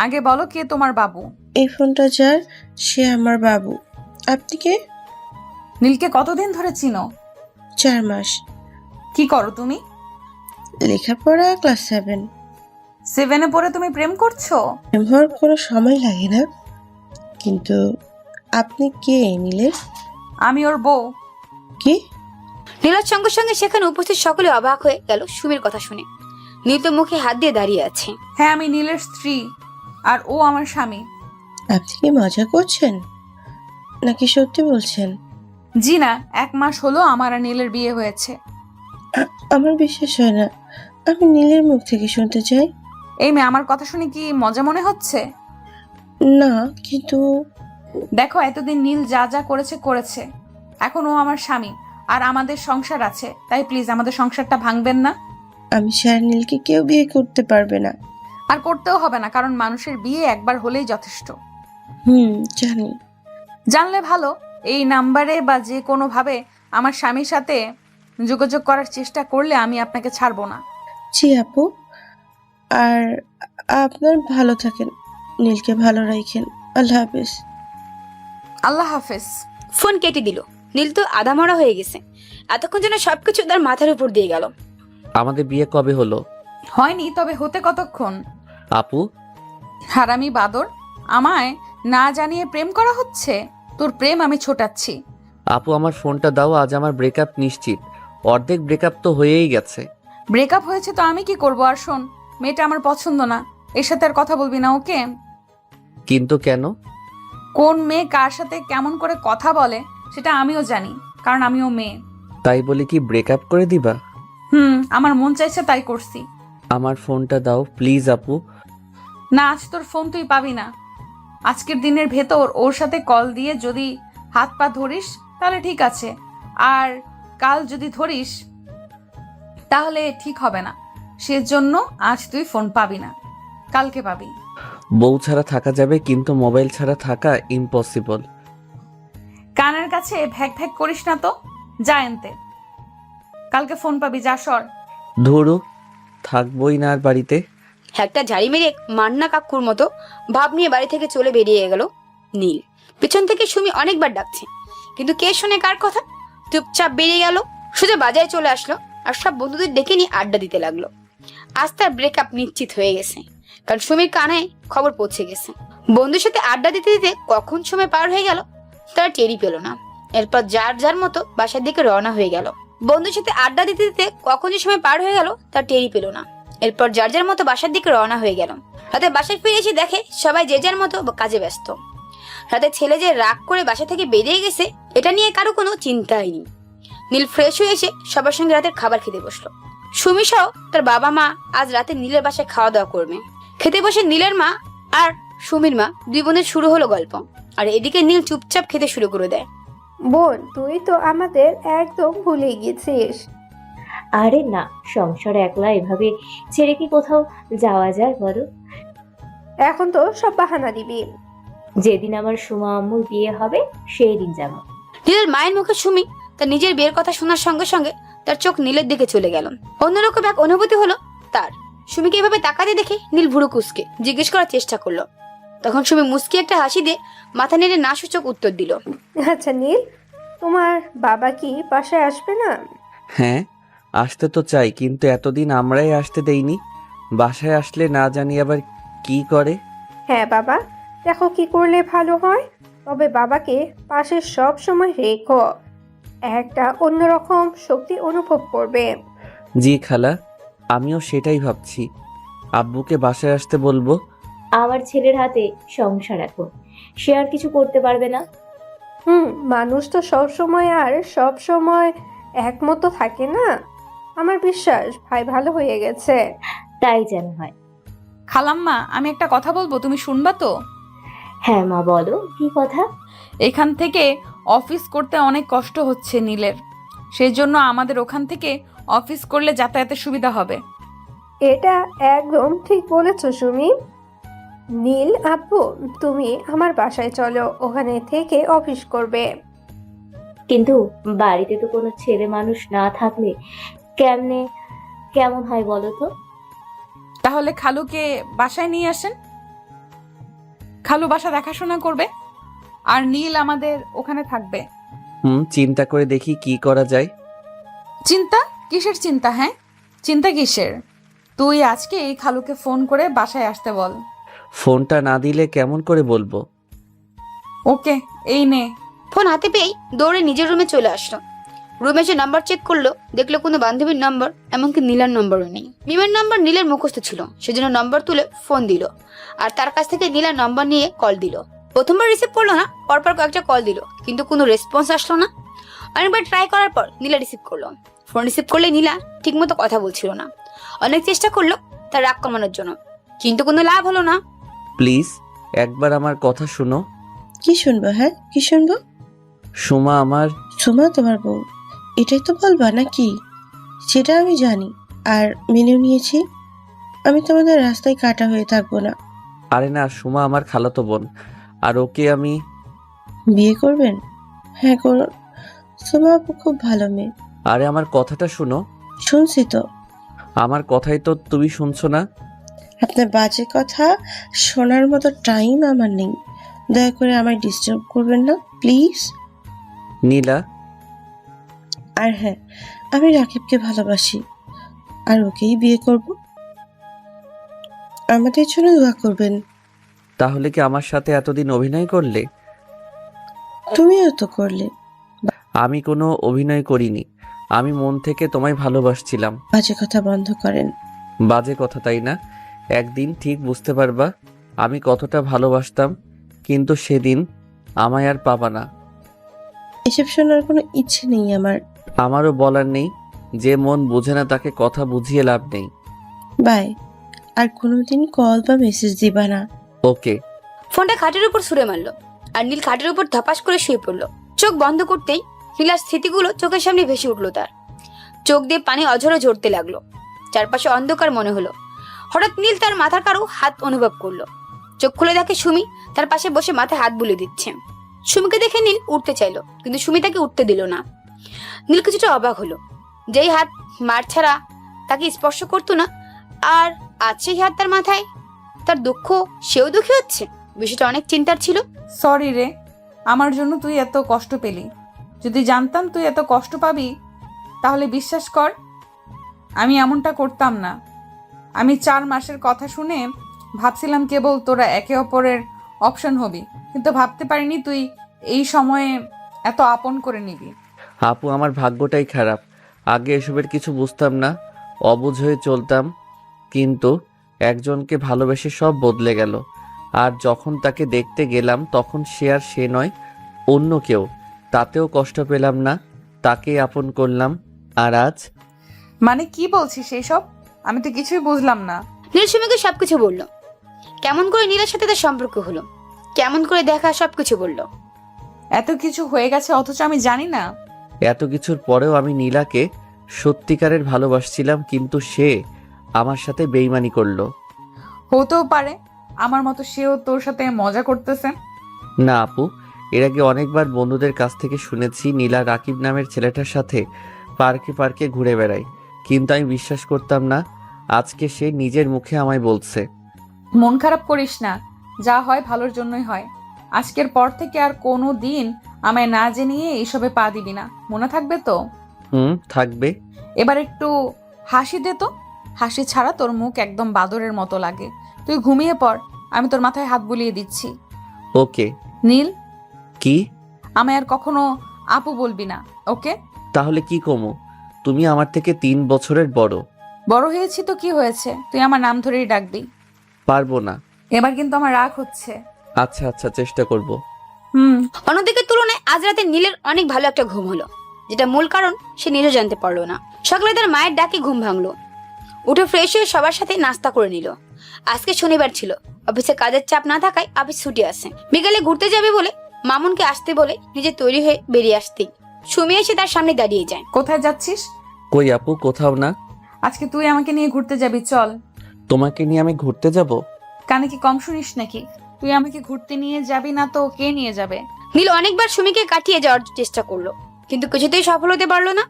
আগে বলো কে তোমার বাবু? এই ফোনটা যার সে আমার বাবু। আপনি কে? নীলকে কতদিন ধরে চিনো? 4 মাস। কি করো তুমি? লেখাপড়া ক্লাস 7। 7-এ পড়ে তুমি প্রেম করছো? হওয়ার কোনো সময় লাগে না। কিন্তু আপনি কে নীলের? আমি ওর বউ। কি? নীলার সঙ্গে সঙ্গে সেখানে উপস্থিত সকলে অবাক হয়ে গেল সুমির কথা শুনে। নীল তো মুখে হাত দিয়ে দাঁড়িয়ে আছে। হ্যাঁ আমি নীলের স্ত্রী আর ও আমার স্বামী। আপনি কি মজা করছেন নাকি সত্যি বলছেন? জি না, 1 মাস হলো আমার আর নীলের বিয়ে হয়েছে। আমার বিশ্বাস হয় না। আমি নীলের মুখ থেকে শুনতে চাই। এই মেয়ে, আমার কথা শুনে কি মজা মনে হচ্ছে? না, কিন্তু দেখো, এতদিন নীল যা যা করেছে। এখন ও আমার স্বামী, আর আমাদের সংসার আছে, তাই প্লিজ আমাদের সংসারটা ভাঙবেন না। আমি ছাড়া নীলকে কেউ বিয়ে করতে পারবে না। আর করতেও হবে না, কারণ মানুষের বিয়ে একবার হলেই যথেষ্ট। জানি। জানলে ভালো। এই নাম্বারে বা যে কোনোভাবে আমার স্বামীর সাথে যোগাযোগ করার চেষ্টা করলে আমি আপনাকে ছাড়বো না। জি আপু, আর আপনার ভালো থাকেন, নীলকে ভালো রাখেন। আল্লাহ হাফেজ। আল্লাহ হাফেজ। ফোন কেটে দিল। নীল তো আধামরা হয়ে গেছে। এতক্ষণ যেন সবকিছু তার মাথার উপর দিয়ে গেল। আমাদের বিয়ে কবে হলো? হয়নি, তবে হতে কতক্ষণ? আপু, হারামি বাদর, আমায় না জানিয়ে প্রেম করা হচ্ছে? তোর প্রেম আমি ছোটাচ্ছি। আপু আমার ফোনটা দাও, আজ আমার ব্রেকআপ নিশ্চিত। অর্ধেক ব্রেকআপ তো হয়েই গেছে। ব্রেকআপ হয়েছে তো আমি কি করবো? আর শোন, মেয়েটা আমার পছন্দ না, এর সাথে আর কথা বলবি না, ওকে? কিন্তু কেন? কোন মেয়ে কার সাথে কেমন করে কথা বলে সেটা আমিও জানি, কারণ আমিও মেয়ে। তাই বলে কি ব্রেকআপ করে দিবা? আমার মন চাইছে তাই করছি। আমার ফোনটা দাও প্লিজ আপু। না, আজ তোর ফোন তুই পাবি না। আজকের দিনের ভেতর ওর সাথে কল দিয়ে যদি হাত পা ধরিস তাহলে ঠিক আছে, আর কাল যদি ধরিস তাহলে ঠিক হবে না। সেজন্য আজ তুই ফোন পাবি না, কালকে পাবি। বউ ছাড়া থাকা যাবে, কিন্তু মোবাইল ছাড়া থাকা ইম্পসিবল। কানের কাছে ভ্যাক ভ্যাক করিস না তো, যা এনতে। কালকে ফোন পাবি, যা সর। ধরু, থাকবোই না আর বাড়িতে। একটা ঝাড়ি মেরে মান্না কাকুর মতো ভাব নিয়ে বাড়ি থেকে চলে বেরিয়ে গেল নীল। পিছন থেকে সুমি অনেকবার ডাকছে, কিন্তু কে শোনে কার কথা? চুপচাপ বেরিয়ে গেল। সোজা বাজারে চলে আসলো আর সব বন্ধুদের ডেকে নিয়ে আড্ডা দিতে লাগলো। আজ তার ব্রেকআপ নিশ্চিত হয়ে গেছে, কারণ সুমির কানে খবর পৌঁছে গেছে। বন্ধুর সাথে আড্ডা দিতে দিতে কখন সময় পার হয়ে গেল তারা টেরই পেল না। এরপর যার যার মতো বাসার দিকে রওনা হয়ে গেল। বন্ধুর সাথে আড্ডা দিতে দিতে কখন যে সময় পার হয়ে গেল তা টেরই পেল না। এরপর যার যার মতো বাসার দিকে রওনা হয়ে গেল। রাতে বাসায় ফিরে এসে দেখে সবাই যে যার মতো কাজে ব্যস্ত। রাতে ছেলে যে রাগ করে বাসা থেকে বেরিয়ে গেছে এটা নিয়ে কারো কোনো চিন্তাই নেই। নীল ফ্রেশ হয়ে এসে সবার সঙ্গে রাতের খাবার খেতে বসলো। সুমি সহ তার বাবা মা আজ রাতে নীলের বাসায় খাওয়া দাওয়া করবে। খেতে বসে নীলের মা আর সুমির মা দুই বোনের শুরু হলো গল্প, আর এদিকে নীল চুপচাপ খেতে শুরু করে দেয়। বোন, তুই তো আমাদের একদম ভুলে গেছিস। আরে না, সংসার একলা এভাবে ছেড়ে কি কোথাও যাওয়া যায় বলো? এখন তো সব বাহানা দিবি। যেদিন আমার সুমা আম্মুর বিয়ে হবে সেই দিন যাবো। নীলের মায়ের মুখে সুমি তার নিজের বিয়ের কথা শোনার সঙ্গে সঙ্গে তার চোখ নীলের দিকে চলে গেল। অন্যরকম এক অনুভূতি হলো তার। সুমিকে এভাবে তাকাতে দেখে নীল ভুরু কুঁচকে জিজ্ঞেস করার চেষ্টা করলো। তখন সুমি মুস্কি একটা হাসি দিয়ে মাথা নেড়ে না সূচক উত্তর দিল। আচ্ছা নীল, তোমার বাবা কি বাসায় আসবে না? হ্যাঁ, আসতে তো চাই, কিন্তু এতদিন আমরাই আসতে দেইনি। বাসায় আসলে না জানি আবার কি করে। হ্যাঁ বাবা, দেখো কি করলে ভালো হয়। তবে বাবাকে পাশে সব সময় রেখো, একটা অন্যরকম শক্তি অনুভব করবে। জি খালা, আমিও সেটাই ভাবছি। আব্বুকে বাসায় আসতে বলবো। আমার ছেলের হাতে সংসার, এখন সে আর কিছু করতে পারবে না। মানুষ তো সব সময় একমত থাকে না। আমার বিশ্বাস ভাই ভালো হয়ে গেছে। তাই যেন হয়। খালাম্মা, আমি একটা কথা বলবো, তুমি শুনবা তো? হ্যাঁ মা, বলো কি কথা? এখান থেকে অফিস করতে অনেক কষ্ট হচ্ছে নীলের, সেই জন্য আমাদের ওখান থেকে অফিস করলে যাতায়াতের সুবিধা হবে। এটা একদম ঠিক বলেছো সুমি। নীল আপু, তুমি আমার বাসায় চলো, ওখানে থেকে অফিস করবে। কিন্তু বাড়িতে তো কোনো ছেলে মানুষ না থাকলে কেমন হয় বলো তো? তাহলে খালুকে বাসায় নিয়ে আসেন, খালু বাসা দেখাশোনা করবে, আর নীল আমাদের ওখানে থাকবে। চিন্তা করে দেখি কি করা যায়। চিন্তা কিসের চিন্তা? হ্যাঁ, চিন্তা কিসের? তুই আজকে এই খালুকে ফোন করে বাসায় আসতে বল। ফোনটা না দিলে কেমন করে বলবো? ওকে, এই নে। ফোন হাতে পেয়েই দৌড়ে নিজের রুমে চলে আসলো। রুমে এসে নাম্বার চেক করলো, দেখলো কোনো বান্ধবীর নাম্বার, এমনকি নীলার নম্বরও নেই। মিমের নাম্বার নীলের মুখস্থ ছিল, সেজন্য নম্বর তুলে ফোন দিল আর তার কাছ থেকে নীলার নম্বর নিয়ে কল দিল। প্রথমবার রিসিভ করলো না, পরপর কয়েকটা কল দিল, কিন্তু কোনো রেসপন্স আসলো না। অনেকবার ট্রাই করার পর নীলা রিসিভ করলো। ফোন রিসিভ করলে নীলা ঠিকমতো কথা বলছিল না। অনেক চেষ্টা করলো তার রাগ কমানোর জন্য, কিন্তু কোনো লাভ হলো না। প্লিজ একবার আমার কথা শুনো। কি শুনবো? হ্যাঁ, কি শুনবো? সুমা আমার। সুমা তোমার বউ, এটাই তো বলবা নাকি? সেটা আমি জানি আর মেনেও নিয়েছি। আমি তোমাদের রাস্তায় কাটা হয়ে থাকবো না। আরে না, সুমা আমার খালাতো বোন, আর ওকে আমি। বিয়ে করবেন? হ্যাঁ করুন। সুমা আপু খুব ভালো মেয়ে। আরে আমার কথাটা শুনো। শুনছি তো। আমার কথাই তো তুমি শুনছো না। আপনার বাজে কথা শোনার মতো টাইম আমার নেই। দয়া করে আমায় ডিস্টার্ব করবেন না প্লিজ। নীলা। আর হ্যাঁ, আমি রাকিবকে ভালোবাসি আর ওকেই বিয়ে করব। আমাদের জন্য দোয়া করবেন। তাহলে কি আমার সাথে এতদিন অভিনয় করলে? তুমিও তো করলে। আমি কোনো অভিনয় করিনি, আমি মন থেকে তোমায় ভালোবাসছিলাম। বাজে কথা বন্ধ করেন। বাজে কথা তাই না? একদিন ঠিক বুঝতে পারবা আমি কতটা ভালোবাসতাম, কিন্তু সেদিন আমায় আর পাবা না। এসব শোনার কোনো ইচ্ছে নেই আমার। আমারও বলার নেই, যে মন বোঝে না তাকে কথা বুঝিয়ে লাভ নেই। বাই। আর কোনোদিন কল বা মেসেজ দিবা না। ওকে। ফোনটা খাটের উপর ছুঁড়ে মারলো আর নীল খাটের উপর ধপাস করে শুয়ে পড়লো। চোখ বন্ধ করতেই নীলার স্মৃতিগুলো চোখের সামনে ভেসে উঠলো তার। চোখ দিয়ে পানি অঝরে ঝরতে লাগলো। চারপাশে অন্ধকার মনে হলো। হঠাৎ নীল তার মাথার কারো হাত অনুভব করলো। চোখ খুলে দেখে সুমি তার পাশে বসে মাথায় হাত বুলিয়ে দিচ্ছে। সুমিকে দেখে নীল উঠতে চাইলো, কিন্তু সুমি তাকে উঠতে দিল না। নীল কিছুটা অবাক হলো। যেই হাত মার ছাড়া তাকে স্পর্শ করতো না, আর আজ সেই হাত তার মাথায়। তার দুঃখ, সেও দুঃখী হচ্ছে। বিষয়টা অনেক চিন্তার ছিল। সরি রে, আমার জন্য তুই এত কষ্ট পেলি। যদি জানতাম তুই এত কষ্ট পাবি তাহলে বিশ্বাস কর আমি এমনটা করতাম না। আমি 4 মাসের কথা শুনে ভাবছিলাম কেবল তোরা একে অপরের অপশন হবি, কিন্তু ভাবতে পারিনি তুই এই সময়ে এত আপন করে নিবি। আপু, আমার ভাগ্যটাই খারাপ। আগে এসবের কিছু বুঝতাম না, অবুঝ হয়ে চলতাম, কিন্তু একজনকে ভালোবেসে সব বদলে গেল। আর যখন তাকে দেখতে গেলাম তখন সে আর সে নয়, অন্য কেউ। তাতেও কষ্ট পেলাম না, তাকেই আপন করলাম। আর আজ মানে কি বলছিস এইসব? আমি তো কিছুই বুঝলাম না। নীল সুমিকে সবকিছু বলল। কেমন করে নীলের সাথে তার সম্পর্ক হলো, কেমন করে দেখা, সবকিছু বলল। এত কিছু হয়ে গেছে অথচ আমি জানি না। এত কিছুর পরেও আমি নীলাকে সত্যিকারের ভালোবাসছিলাম, কিন্তু সে আমার সাথে বেইমানি করলো। হতেও পারে আমার মতো সেও তোর সাথে মজা করতেছে। না আপু, এর আগে অনেকবার বন্ধুদের কাছ থেকে শুনেছি নীলা রাকিব নামের ছেলেটার সাথে পার্কে পার্কে ঘুরে বেড়ায়, কিন্তু আমি বিশ্বাস করতাম না। আজকে সে নিজের মুখে আমায় বলছে। মন খারাপ করিস না, যা হয় ভালোর জন্যই হয়। আজকের পর থেকে আর কোনো দিন আমায় না জেনিয়ে এইসবে পা দিবি না, মনে থাকবে তো? থাকবে। এবার একটু হাসি দে তো। হাসি ছাড়া তোর মুখ একদম বাদরের মতো লাগে। তুই ঘুমিয়ে পড়, আমি তোর মাথায় হাত বুলিয়ে দিচ্ছি। ওকে। নীল, কি? আমায় আর কখনো আপু বলবি না, ওকে? তাহলে কি কমু? তুমি আমার থেকে 3 বছরের বড়। বড় হয়েছি তো কি হয়েছে, তুই আমার নাম ধরেই ডাকবি। পারবো না। এবার কিন্তু আমার রাগ হচ্ছে। আচ্ছা আচ্ছা, চেষ্টা করব। অন্যদিকে তুলনায় আজ রাতে নীলের অনেক ভালো একটা ঘুম হলো, যেটা মূল কারণ সে নিজেও জানতে পারলো না। সকালে তার মায়ের ডাকে ঘুম ভাঙলো। উঠে ফ্রেশ হয়ে সবার সাথে নাস্তা করে নিল। আজকে শনিবার ছিল, অফিসে কাজের চাপ না থাকায় অফিস ছুটি আছে। বিকালে ঘুরতে যাবে বলে মামুনকে আসতে বলে নিজে তৈরি হয়ে বেরিয়ে আসতেই সুমি এসে তার সামনে দাঁড়িয়ে যায়। কোথায় যাচ্ছিস? কই আপু, কোথাও না। আজকে তুই আমাকে নিয়ে ঘুরতে যাবি, চল। তোমাকে নিয়ে আমি ঘুরতে যাব? কানে কি কম শুনিস নাকি? তুই আমাকে ঘুরতে নিয়ে যাবি না তো কে নিয়ে যাবে? নীল অনেকবার সুমিকে কাটিয়ে যাওয়ার চেষ্টা করলো, কিন্তু কিছুতেই সফল হতে পারলো না।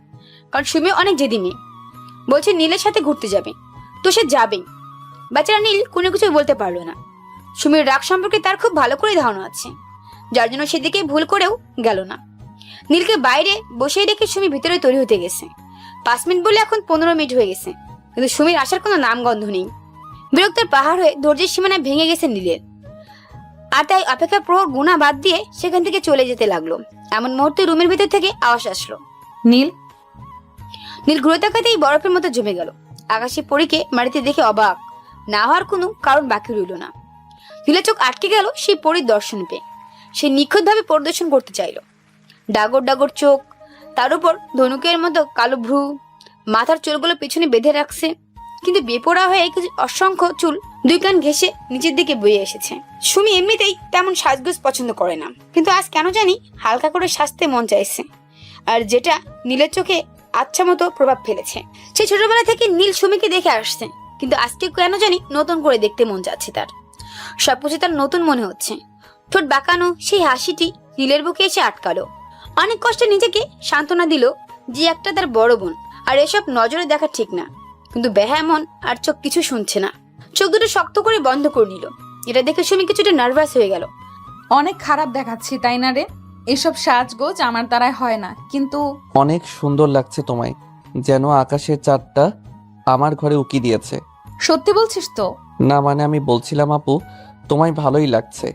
কারণ সুমি অনেক জেদি মেয়ে। বলছে নীলের সাথে ঘুরতে যাবে, তো সে যাবেই। বেচারা নীল কোনো কিছু বলতে পারলো না। সুমির রাগ সম্পর্কে তার খুব ভালো করে ধারণা আছে, যার জন্য সেদিকে ভুল করেও গেল না। নীলকে বাইরে বসেই রেখে সুমি ভিতরে তৈরি হতে গেছে। 5 মিনিট বলে এখন 15 মিনিট হয়ে গেছে, কিন্তু সুমির আসার কোনো নামগন্ধ নেই। বিরক্তের পাহাড় হয়ে ধৈর্যের সীমানায় ভেঙে গেছে নীলের। আর তাই অপেক্ষা প্রহর গুণা বাদ দিয়ে সেখান থেকে চলে যেতে লাগলো। এমন মুহূর্তে রুমের ভিতর থেকে আওয়াজ আসলো, নীল। নীল ঘুরে তাকাতেই বরফের মতো জমে গেল। আকাশে পরীকে মাটিতে দেখে অবাক না হওয়ার কোনো কারণ বাকি রইল না। নীলের চোখ আটকে গেল সেই পরীর দর্শন পেয়ে। সে নিখুঁতভাবে পরিদর্শন করতে চাইল। ডাগর ডাগর চোখ, তার উপর ধনুকের মতো কালো ভ্রু, মাথার চুলগুলো পিছনে বেঁধে রাখছে, কিন্তু বেপরোয়া হয়ে কিছু অসংখ্য চুল দুই কান ঘেঁষে নিচের দিকে বয়ে এসেছে। সুমি এমনিতেই তেমন সাজগোজ পছন্দ করে না, কিন্তু আজ কেন জানি হালকা করে সাজতে মন চাইছে, আর যেটা নীলের চোখে আচ্ছা মতো প্রভাব ফেলেছে। সে ছোটবেলা থেকে নীল সুমিকে দেখে আসছে, কিন্তু আজকে কেন জানি নতুন করে দেখতে মন যাচ্ছে তার। সবকিছু তার নতুন মনে হচ্ছে। ঠোঁট বাঁকানো সেই হাসিটি নীলের বুকে এসে আটকালো। অনেক কষ্টে নিজেকে সান্ত্বনা দিল যে একটা তার বড় বোন, আর এসব নজরে দেখা ঠিক না, কিন্তু বেহা মন আর চোখ কিছু শুনছে না। চোখ দুটো শক্ত করে বন্ধ করে নিল। এটা দেখে সুমি কিছুটা নার্ভাস হয়ে গেল। অনেক খারাপ দেখাচ্ছি তাই না রে? এসব সাজগোজ আমার দ্বারাই হয় না, কিন্তু অনেক সুন্দর লাগছে তোমায়, যেন আকাশের চাঁদটা আমার ঘরে উকি দিয়েছে। সত্যি বলছিস তো? না মানে আমি বলছিলাম আপু, তোমায় ভালোই লাগছে।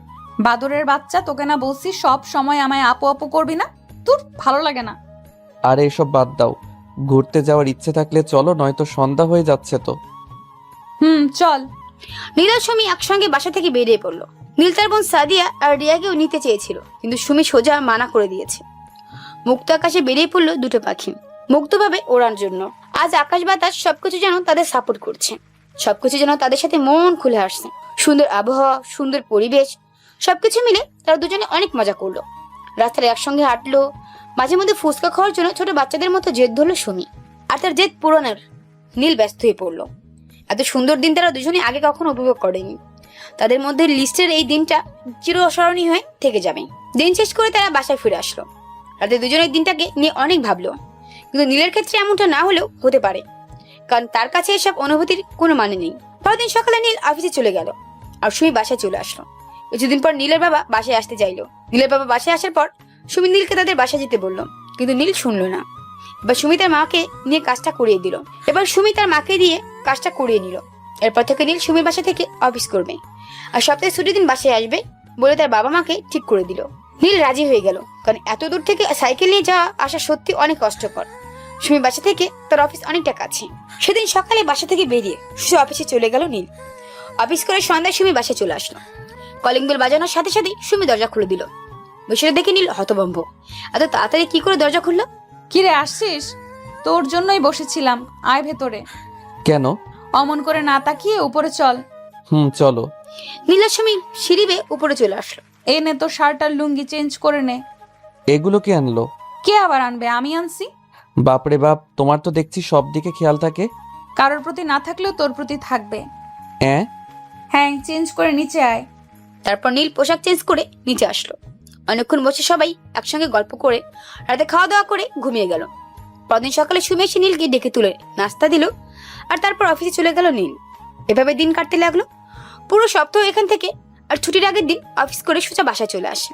বাদরের বাচ্চা, তোকে না বলছি সব সময় আমায় আপু আপু করবি না? তোর ভালো লাগে না? আর এসব বাদ দাও, ঘুরতে যাওয়ার ইচ্ছে থাকলে চলো, নয়তো সন্ধ্যা হয়ে যাচ্ছে তো। চল। নীল আর সুমি একসঙ্গে বাসা থেকে বেরিয়ে পড়লো। নীল তার বোন সাদিয়া আর রিয়াকেও নিতে চেয়েছিল, কিন্তু সুমি সোজা মানা করে দিয়েছে। মুক্ত আকাশে বেরিয়ে পড়লো দুটো পাখি, মুক্তভাবে ওড়ার জন্য। আজ আকাশ বাতাস সবকিছু যেন তাদের সাপোর্ট করছে, সবকিছু যেন তাদের সাথে মন খুলে আসছে। সুন্দর আবহাওয়া, সুন্দর পরিবেশ, সবকিছু মিলে তারা দুজনে অনেক মজা করলো। রাস্তায় একসঙ্গে হাঁটলো। মাঝে মধ্যে ফুচকা খাওয়ার জন্য ছোট বাচ্চাদের মতো জেদ ধরলো সুমি, আর তার জেদ পূরণের নীল ব্যস্ত হয়ে পড়লো। এত সুন্দর দিন তারা দুজনে আগে কখনো উপভোগ করেনি। তাদের মধ্যে লিস্টের এই দিনটা চিরস্মরণীয় হয়ে থেকে যাবে। দিন শেষ করে তারা বাসায় ফিরে আসলো। রাতে দুজনের দিনটাকে নিয়ে অনেক ভাবলো, কিন্তু নীলের ক্ষেত্রে এমনটা না হলেও হতে পারে, কারণ তার কাছে এসব অনুভূতির কোনো মানে নেই। পরদিন সকালে নীল অফিসে চলে গেল, আর সুমি বাসায় চলে আসলো। কিছুদিন পর নীলের বাবা বাসায় আসতে চাইলো। নীলের বাবা বাসায় আসার পর সুমি নীলকে তাদের বাসায় যেতে বললো, কিন্তু নীল শুনলো না। এবার সুমি তার মাকে নিয়ে কাজটা করিয়ে দিল। এরপর থেকে নীল সুমির বাসা থেকে অফিস করবে, আর সপ্তাহে ছুটির দিন বাসায় আসবে বলে তার বাবা মাকে ঠিক করে দিল। নীল রাজি হয়ে গেল, কারণ এত দূর থেকে সাইকেল নিয়ে যাওয়া আসা সত্যি অনেক কষ্টকর। সুমি বাসা থেকে তার অফিস অনেকটা কাছে। সেদিন সকালে বাসা থেকে বেরিয়ে সুমি অফিসে চলে গেল নীল। অফিস করে সন্ধ্যায় সুমি বাসায় চলে আসলো। কলিং বেল বাজানোর সাথে সাথেই সুমি দরজা খুলে দিল। বিষয়টা দেখে নীল হতভম্ব। এত তাড়াতাড়ি কি করে দরজা খুললো? কিরে, আসছিস? তোর জন্যই বসেছিলাম, আয় ভেতরে। কেন? অমন করে না তাকিয়ে উপরে চল। চলো। নীল আর সুমি সিঁড়ি বেয়ে উপরে চলে আসলো। এই নে তোর শার্ট আর লুঙ্গি চেঞ্জ করে নে। এগুলো কে আনলো? কে আবার আনবে? আমি আনছি। বাপরে বাপ, তোমার তো দেখছি সব দিকে খেয়াল থাকে। কারোর প্রতি না থাকলেও তোর প্রতি থাকবে। হ্যাঁ, চেঞ্জ করে নিচে আয়। তারপর নীল পোশাক চেঞ্জ করে নিচে আসলো। অনেকক্ষণ বসে সবাই একসঙ্গে গল্প করে রাতে খাওয়া দাওয়া করে ঘুমিয়ে গেল। পরদিন সকালে সুমি এসে নীলকে ডেকে তুলে নাস্তা দিল, আর তারপর অফিসে চলে গেল নীল। এভাবে দিন কাটতে লাগলো। পুরো সপ্তাহ এখান থেকে, আর ছুটির আগের দিন অফিস করে সোজা বাসায় চলে আসে।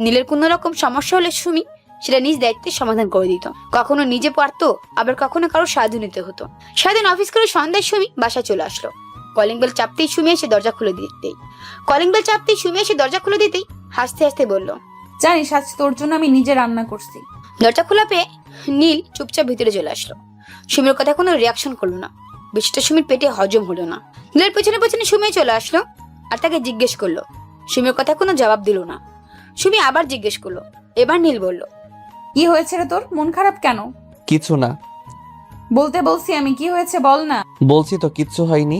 নীলের কোনো রকম সমস্যা হলে সুমি সেটা নিজ দায়িত্বে সমাধান করে দিত। কখনো নিজে পারতো, আবার কখনো কারো সাহায্য নিতে হতো। সারাদিন অফিস করে সন্ধ্যায় সুমি বাসায় চলে আসলো। কলিং বেল চাপতেই সুমি এসে দরজা খুলে দিতেই হাসতে হাসতে বলল, জানিস আজ তোর জন্য আমি নিজে রান্না করছি। দরজা খোলা পেয়ে নীল চুপচাপ ভিতরে চলে আসলো। সুমির কথা কোনো রিয়াকশন করলো না। বিষয়টা সুমির পেটে হজম হলো না। নীলের পেছনে পেছনে সুমি চলে আসলো আর তাকে জিজ্ঞেস করলো। সুমির কথা কোনো জবাব দিল না। সুমি আবার জিজ্ঞেস করলো। এবার নীল বলল, কি হয়েছে রে তোর? মন খারাপ কেন? কিছু না। বলতে বলছি আমি, কি হয়েছে বল না। বলছি তো কিচ্ছু হয়নি,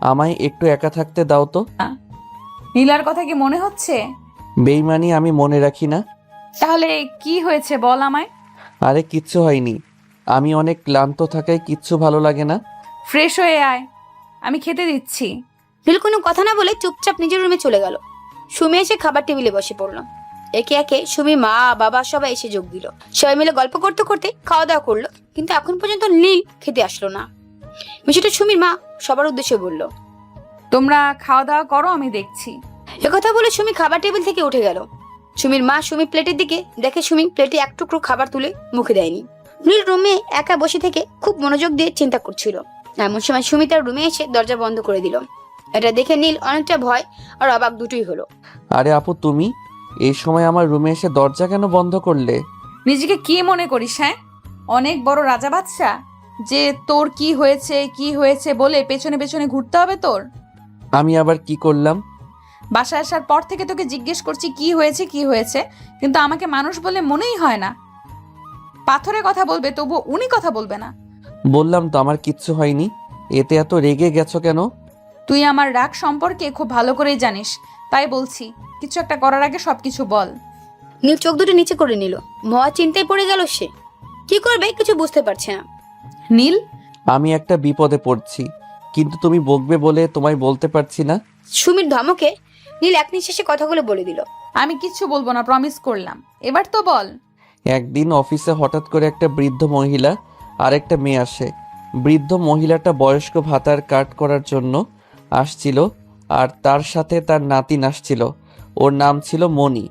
আমায় একটু একা থাকতে দাও তো। নীলার কথা কি মনে হচ্ছে? বেইমানি আমি মনে রাখি না। তাহলে কি হয়েছে বল আমায়। আরে কিচ্ছু হয়নি, আমি অনেক ক্লান্ত থাকায় কিচ্ছু ভালো লাগে না। ফ্রেশ হয়ে আয়, আমি খেতে দিচ্ছি। নীল কোনো কথা না বলে চুপচাপ নিজের রুমে চলে গেল। সুমি এসে খাবার টেবিলে বসে পড়লো। একে একে সুমি মা বাবা সবাই এসে যোগ দিল। সবাই মিলে গল্প করতে করতে খাওয়া দাওয়া করলো, কিন্তু এখন পর্যন্ত নীল খেতে আসলো না। বিষয়টা সুমির মা সবার উদ্দেশ্যে বলল, তোমরা খাওয়া দাওয়া করো, আমি দেখছি। একথা বলে সুমি খাবার টেবিল থেকে উঠে গেল। সুমির মা সুমি প্লেটের দিকে দেখে সুমি প্লেটে এক টুকরো খাবার তুলে মুখে দেয়নি। নীল রুমে একা বসে থেকে খুব মনোযোগ দিয়ে চিন্তা করছিল। এমন সময় সুমি তার রুমে এসে দরজা বন্ধ করে দিল। এটা দেখে নীল অনেকটা ভয় আর অবাক দুটোই হলো। আরে আপু, তুমি এই সময় আমার রুমে এসে দরজা কেন বন্ধ করলে? নিজেকে কি মনে করিস? হ্যাঁ, অনেক বড় রাজা বাদশা যে তোর কি হয়েছে বলে পেছনে পেছনে ঘুরতে হবে তোর? আমি আবার কি করলাম? বাসায় আসার পর থেকে তোকে জিজ্ঞেস করছি কি হয়েছে, কিন্তু আমাকে মানুষ বলে মনেই হয় না। পাথরে কথা বলবে তবু উনি কথা বলবে না। বললাম তো আমার কিচ্ছু হয়নি, এতে এত রেগে গেছো কেন? তুই আমার রাগ সম্পর্কে খুব ভালো করেই জানিস, তাই বলছি কিছু একটা করার আগে সবকিছু বল। নীল চোখ দুটো নিচে করে নিল। মহা চিন্তায় পড়ে গেল সে। কি করবে কিছু বুঝতে পারছে না। নীল, আমি একটা বিপদে পড়ছি, কিন্তু তুমি বকবে বলে তোমায় বলতে পারছি না। সুমির ধমকে নীল এক নিঃশ্বাসে কথাগুলো বলে দিল। আমি কিচ্ছু বলবো না, প্রমিস করলাম। এবার তো বল। একদিন অফিসে হঠাৎ করে একটা বৃদ্ধ মহিলা আর একটা মেয়ে আসে। বৃদ্ধ মহিলাটা বয়স্ক ভাতার কাট করার জন্য আসছিল, আর তার সাথে তার নাতিন আসছিল। ওর নাম ছিল মণি।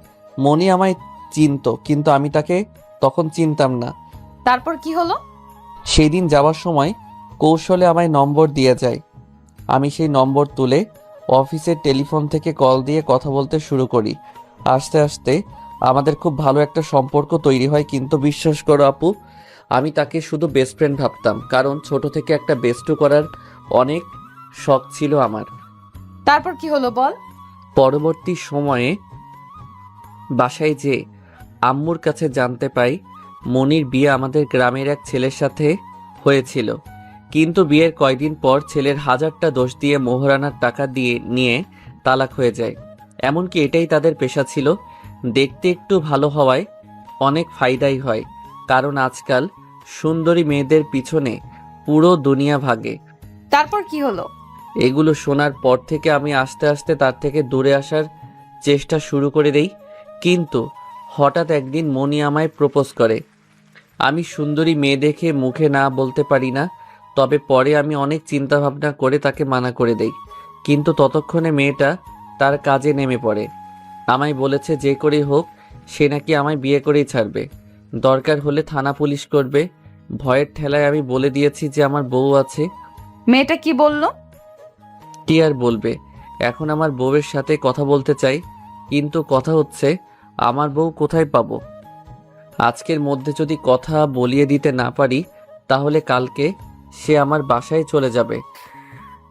মণি আমায় চিনতো, কিন্তু আমি তাকে তখন চিনতাম না। তারপর কি হলো? সেই দিন যাওয়ার সময় কৌশলে আমায় নম্বর দিয়ে যায়। আমি সেই নম্বর তুলে অফিসের টেলিফোন থেকে কল দিয়ে কথা বলতে শুরু করি। আস্তে আস্তে আমাদের খুব ভালো একটা সম্পর্ক তৈরি হয়। কিন্তু বিশ্বাস করো আপু, আমি তাকে শুধু বেস্ট ফ্রেন্ড ভাবতাম, কারণ ছোট থেকে একটা বেস্টু করার অনেক শখ ছিল আমার। তারপর কি হলো বল। পরবর্তী সময়ে বাসায় যে আম্মুর কাছে জানতে পাই মনির বিয়ে আমাদের গ্রামের এক ছেলের সাথে হয়েছিল। কিন্তু বিয়ের কয়দিন পর ছেলের 1000টা দোষ দিয়ে মোহরানার টাকা দিয়ে নিয়ে তালাক হয়ে যায়। এমনকি এটাই তাদের পেশা ছিল। দেখতে একটু ভালো হওয়ায় অনেক ফায়দাই হয়, কারণ আজকাল সুন্দরী মেয়েদের পিছনে পুরো দুনিয়া ভাগে। তারপর কি হলো? এগুলো শোনার পর থেকে আমি আস্তে আস্তে তার থেকে দূরে আসার চেষ্টা শুরু করে দেই। কিন্তু হঠাৎ একদিন মনি আমায় প্রপোজ করে। আমি সুন্দরী মেয়ে দেখে মুখে না বলতে পারি না, তবে পরে আমি অনেক চিন্তা ভাবনা করে তাকে মানা করে দেই। কিন্তু ততক্ষণে মেয়েটা তার কাজে নেমে পড়ে। আমায় বলেছে যে করেই হোক সে নাকি আমায় বিয়ে করেই ছাড়বে, দরকার হলে থানা পুলিশ করবে। ভয়ের ঠেলায় আমি বলে দিয়েছি যে আমার বউ আছে। মেয়েটা কি বললো? কি আর বলবে, এখন আমার বউয়ের সাথে কথা বলতে চাই, কিন্তু কথা হচ্ছে আমার বউ কোথায় পাবো। আজকের মধ্যে যদি কথা বলিয়ে দিতে না পারি, তাহলে কালকে সে আমার বাসায় চলে যাবে।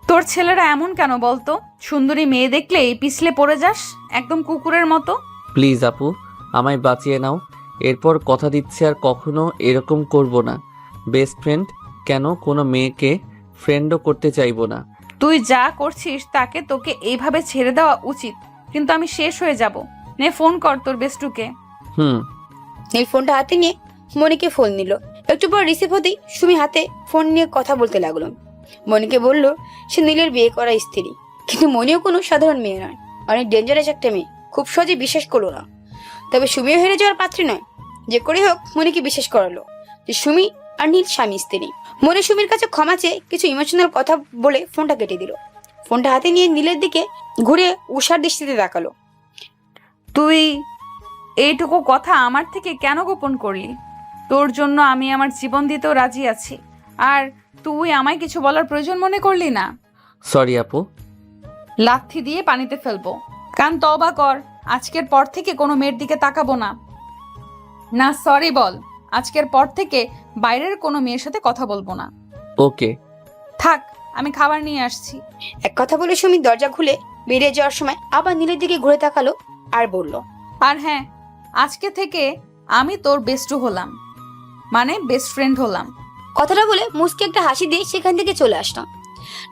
তোর ছেলেরা এমন কেন বলতো? সুন্দরী মেয়ে দেখলেই পিছলে পড়ে যাস, একদম কুকুরের মতো। প্লিজ আপু, আমায় বাঁচিয়ে নাও। এরপর কথা দিচ্ছি আর কখনো এরকম করব না। বেস্ট ফ্রেন্ড কেন, কোনো মেয়েকে ফ্রেন্ডও করতে চাইবো না। তুই যা করছিস তাকে তোকে এইভাবে ছেড়ে দেওয়া উচিত, কিন্তু আমি শেষ হয়ে যাব। নে ফোন কর তোর বেস্টুকে। নীল ফোনটা হাতে নিয়ে মনিকে ফোন নিল। একটু পর রিসিভ হতেই সুমি হাতে ফোন নিয়ে কথা বলতে লাগলো। মনিকে বলল সে নীলের বিয়ে করা স্ত্রী, কিন্তু মনিও কোনো সাধারণ মেয়ে নয়, অনেক ডেঞ্জারাস একটা মেয়ে। খুব সহজে বিশ্বাস করলো না। তবে সুমিও হেরে যাওয়ার পাত্রী নয়। যে করে হোক মনিকে বিশ্বাস করালো যে সুমি আর নীল স্বামী স্ত্রী। মনি সুমির কাছে ক্ষমা চেয়ে কিছু ইমোশনাল কথা বলে ফোনটা কেটে দিল। ফোনটা হাতে নিয়ে নীলের দিকে ঘুরে উষার দৃষ্টিতে তাকালো। তুই এইটুকু কথা আমার থেকে কেন গোপন করলি? তোর জন্য আমি আমার জীবন দিতেও রাজি আছি, আর তুই আমায় কিছু বলার প্রয়োজন মনে করলি না। সরি আপু। লাথি দিয়ে পানিতে ফেলবো। কান তওবা কর, আজকের পর থেকে কোনো মেয়ের দিকে তাকাবো না। না সরি বল, আজকের পর থেকে বাইরের কোনো মেয়ের সাথে কথা বলবো না। ওকে থাক, আমি খাবার নিয়ে আসছি। এক কথা বলে সুমি দরজা খুলে বেরিয়ে যাওয়ার সময় আবার নীলের দিকে ঘুরে তাকালো আর বলল, আর হ্যাঁ, আজকে থেকে আমি তোর বেস্টু হলাম, মানে বেস্ট ফ্রেন্ড হলাম। কথাটা বলে মুচকি একটা হাসি দিয়ে সেখান থেকে চলে আসলো।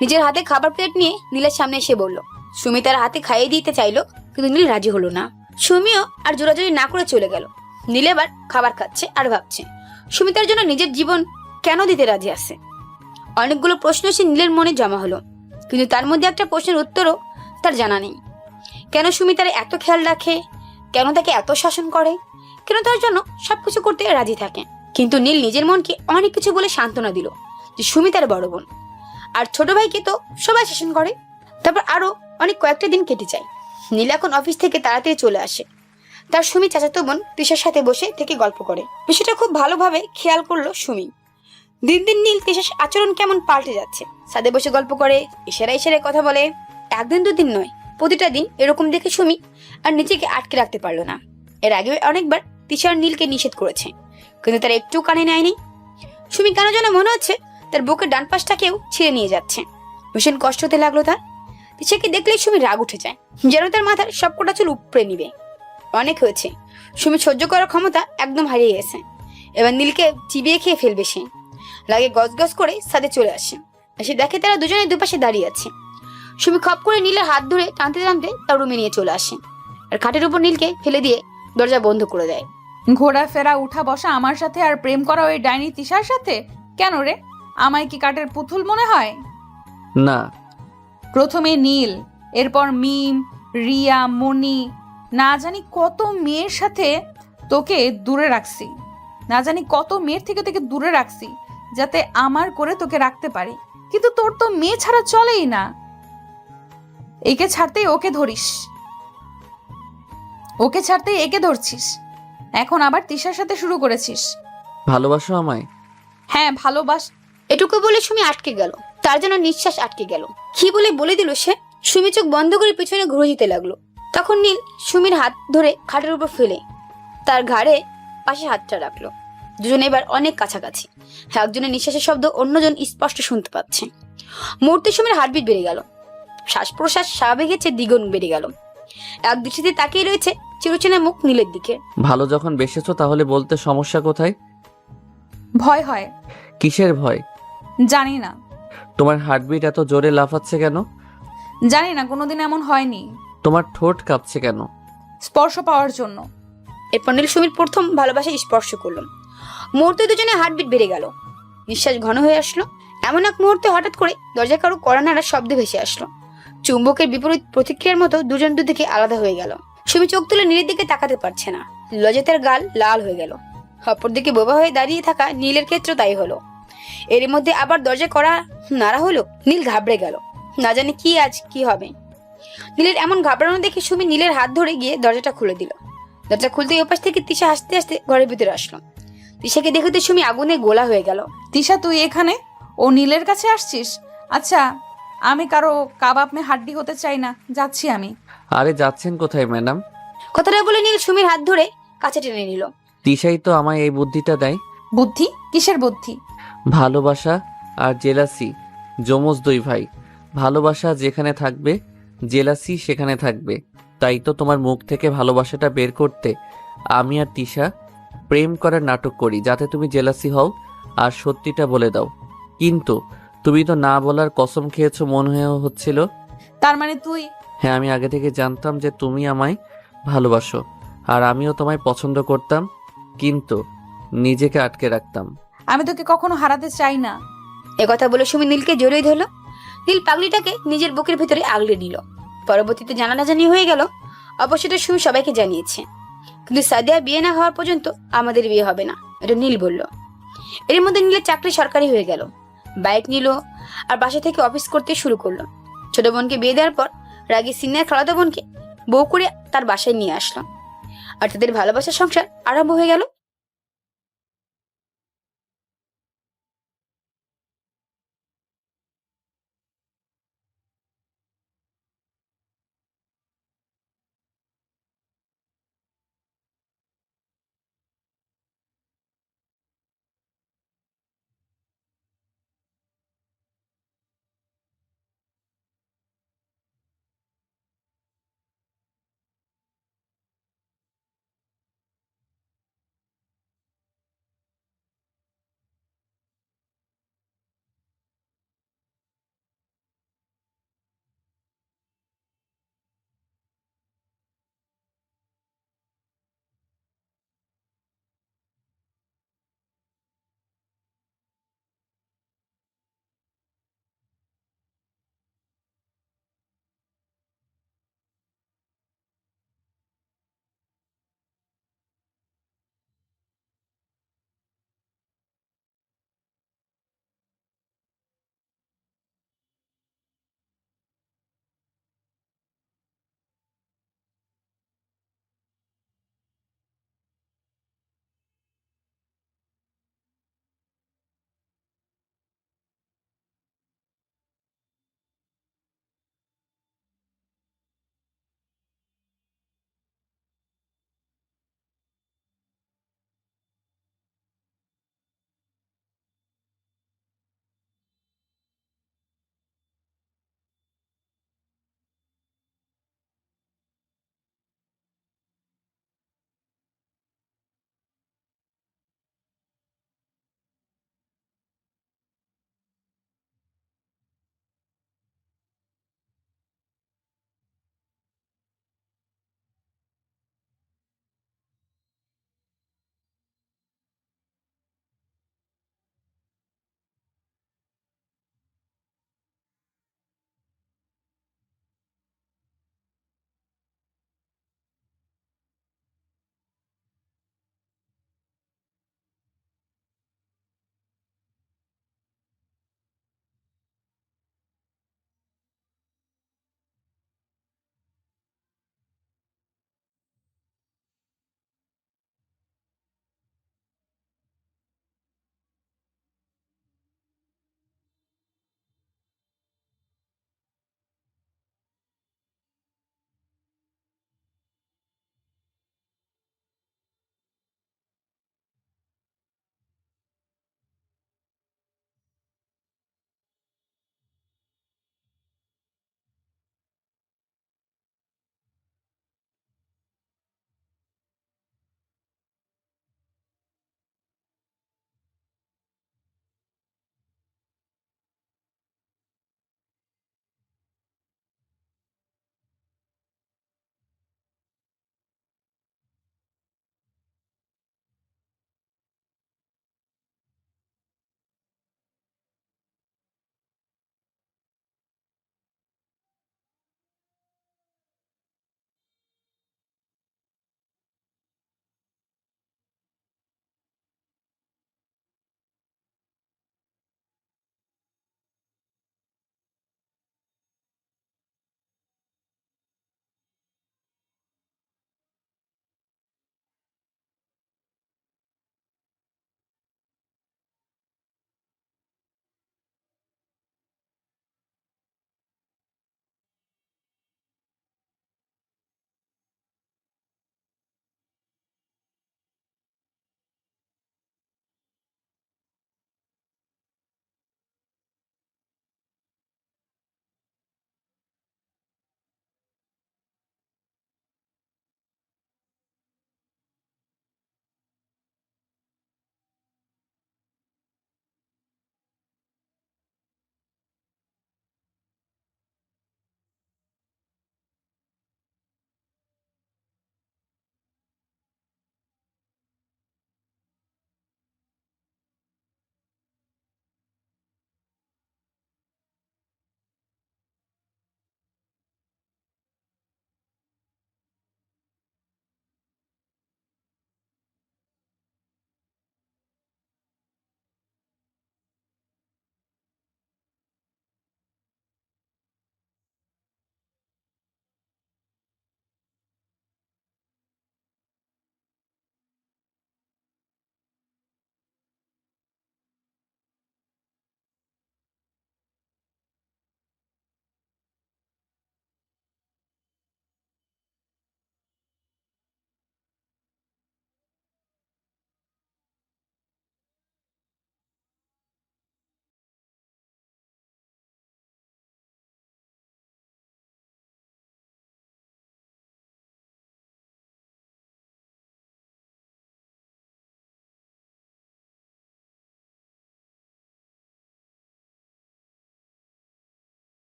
নিজের হাতে খাবার প্লেট নিয়ে নীলের সামনে এসে বলল। সুমি তার হাতে খাইয়ে দিতে চাইলো, কিন্তু নীল রাজি হলো না। সুমিও আর জোরাজোরি না করে চলে গেল। নীল এবার খাবার খাচ্ছে আর ভাবছে সুমি তার জন্য নিজের জীবন কেন দিতে রাজি আছে। অনেকগুলো প্রশ্ন সে নীলের মনে জমা হলো, কিন্তু তার মধ্যে একটা প্রশ্নের উত্তরও তার জানা নেই। কেন সুমি তার এত খেয়াল রাখে, কেন তাকে এত শাসন করে, কেন তার জন্য সবকিছু করতে রাজি থাকে। কিন্তু নীল নিজের মনকে অনেক কিছু বলে সান্ত্বনা দিল যে সুমি তার বড় বোন, আর ছোট ভাইকে তো সবাই শাসন করে। তারপর আরো অনেক কয়েকটা দিন কেটে যায়। নীল এখন অফিস থেকে তাড়াতাড়ি চলে আসে। তার সুমি চাচাতো বোন তিশার সাথে বসে থেকে গল্প করে। বিষয়টা খুব ভালোভাবে খেয়াল করলো সুমি। দিন দিন নীল তিশার আচরণ কেমন পাল্টে যাচ্ছে। সাথে বসে গল্প করে, ইশারায় ইশারায় কথা বলে। একদিন দুদিন নয়, প্রতিটা দিন এরকম দেখে সুমি আর নিজেকে আটকে রাখতে পারলো না। এর আগে অনেকবার তিশার নীলকে নিষেধ করেছে, কিন্তু তার একটু কানে নেয়নি। সুমি কেন যেন মনে হচ্ছে তার বুকের ডান পাশটাকেও ছিঁড়ে নিয়ে যাচ্ছে। ভীষণ কষ্ট হতে লাগলো তার। তিশাকে দেখলেই সুমি রাগ উঠে যায়, যেন তার মাথার সবকটা চুল উপড়ে নিবে। অনেক হয়েছে, সুমি সহ্য করার ক্ষমতা একদম হারিয়ে গেছে। এবার নীলকে চিবিয়ে খেয়ে ফেলবে সে। লাগে গজগজ করে সাথে চলে আসে। এসে দেখে তারা দুজনে দুপাশে দাঁড়িয়ে আছে। সুমি খপ করে নীলের হাত ধরে টানতে টানতে তার রুমে নিয়ে চলে আসে আর খাটের উপর নীলকে ফেলে দিয়ে দরজা বন্ধ করে দেয়। ঘোরাফেরা উঠা বসা আমার সাথে আর প্রেম করা ওই ডাইনি তিশার সাথে? কেন রে, আমায় কি কাঠের পুতুল মনে হয়? না। প্রথমে নীল, এরপর মিম, রিয়া, মনি, না জানি কত মেয়ের সাথে তোকে দূরে রাখছি, না জানি কত মেয়ের থেকে তোকে দূরে রাখছি যাতে আমার করে তোকে রাখতে পারি, কিন্তু তোর তো মেয়ে ছাড়া চলেই না। একে ছাড়তেই ওকে ধরিস, ওকে ছাড়তেই একে ধরছিস, এখন আবার তিশার সাথে শুরু করেছিস। ভালোবাসো আমায়? হ্যাঁ ভালোবাস। এটুকু বলে সুমি আটকে গেল, তার যেন নিঃশ্বাস আটকে গেল। কি বলে দিল সে। সুমি চোখ বন্ধ করে পিছনে ঘুরে যেতে লাগলো। তখন নীল সুমির হাত ধরে খাটের উপর ফেলে তার ঘাড়ে পাশে হাতটা রাখলো। দুজন এবার অনেক কাছাকাছি, একজনের নিঃশ্বাসের শব্দ অন্যজন স্পষ্ট শুনতে পাচ্ছে। মুহূর্তে সুমির হার্টবিট বেড়ে গেল, শ্বাস প্রশ্বাস স্বাভাবিকের চেয়ে দ্বিগুণ বেড়ে গেল। এক দৃষ্টিতে তাকিয়ে রয়েছে চিরচেনা মুখ নীলের দিকে। ভালো যখন বেসেছো তাহলে বলতে সমস্যা কোথায়? ভয় হয়। কিসের ভয়? জানি না, তোমার হার্টবিট এত জোরে লাফাচ্ছে কেন? জানি না, কোনোদিন এমন হয়নি। তোমার ঠোঁট কাঁপছে কেন? স্পর্শ পাওয়ার জন্য। এরপর নীল সুমির প্রথম ভালোবাসা স্পর্শ করলো। মুহূর্তে দুজনে হার্টবিট বেড়ে গেল, নিঃশ্বাস ঘন হয়ে আসলো। এমন এক মুহূর্তে হঠাৎ করে দরজায় কারো কড়া নাড়ার শব্দ ভেসে আসলো। চুম্বকের বিপরীত প্রতিক্রিয়ার মতো দুজন দুদিকে আলাদা হয়ে গেল। সুমি চোখ তুলে নীলের দিকে তাকাতে পারছে না, লজ্জায় তার গাল লাল হয়ে গেল। অপরদিকে বোবা হয়ে দাঁড়িয়ে থাকা নীলের ক্ষেত্রে তাই হলো। এর মধ্যে আবার দরজায় কড়া নাড়া হলো। নীল ঘাবড়ে গেল, না জানে কি আজ কি হবে। নীলের এমন ঘাবড়ানো দেখে সুমি নীলের হাত ধরে গিয়ে দরজাটা খুলে দিল। দরজা খুলতেই ওপাশ থেকে তিশা হাসতে হাসতে ঘরের ভিতরে আসলো। তিশাকে দেখতে সুমি আগুনে গোলা হয়ে গেল। তিশা তুই এখানে? ও নীলের কাছে আসছিস? আচ্ছা, আমি কারো কাবাব মে হাড্ডি হতে চাই না, যাচ্ছি আমি। আরে যাচ্ছেন কোথায় ম্যাডাম? কথাটা বলে নীল সুমির হাত ধরে কাছে টেনে নিল। তিশাই তো আমায় এই বুদ্ধিটা দেয়। বুদ্ধি? কিসের বুদ্ধি? ভালোবাসা আর জেলাসি যমজ দুই ভাই। ভালোবাসা যেখানে থাকবে জেলাসি সেখানে থাকবে। তাই তো তোমার মুখ থেকে ভালোবাসাটা বের করতে আমি আর তিশা প্রেম করার নাটক করি, যাতে তুমি জেলাসি হও আর সত্যিটা বলে দাও। কিন্তু তুমি তো না বলার কসম খেয়েছো মনে হচ্ছিল। তার মানে তুই? হ্যাঁ, আমি আগে থেকে জানতাম যে তুমি আমায় ভালোবাসো আর আমিও তোমায় পছন্দ করতাম, কিন্তু নিজেকে আটকে রাখতাম। আমি তোকে কখনো হারাতে চাই না। একথা বলে সুমি নীলকে জড়িয়ে ধরলো। নীল পাগলিটাকে নিজের বুকের ভিতরে আগলে নিল। পরবর্তীতে জানা জানি হয়ে গেল। অবশ্যই সুমি সবাইকে জানিয়েছে, কিন্তু সাদিয়া বিয়ে না হওয়ার পর্যন্ত আমাদের বিয়ে হবে না, এটা নীল বলল। এর মধ্যে নীলের চাকরি সরকারি হয়ে গেল, বাইক নিল আর বাসা থেকে অফিস করতে শুরু করলো। ছোট বোনকে বিয়ে দেওয়ার পর রাগী সিনিয়র খালাতো বোনকে বউ করে তার বাসায় নিয়ে আসলো, আর তাদের ভালোবাসার সংসার আরম্ভ হয়ে গেল।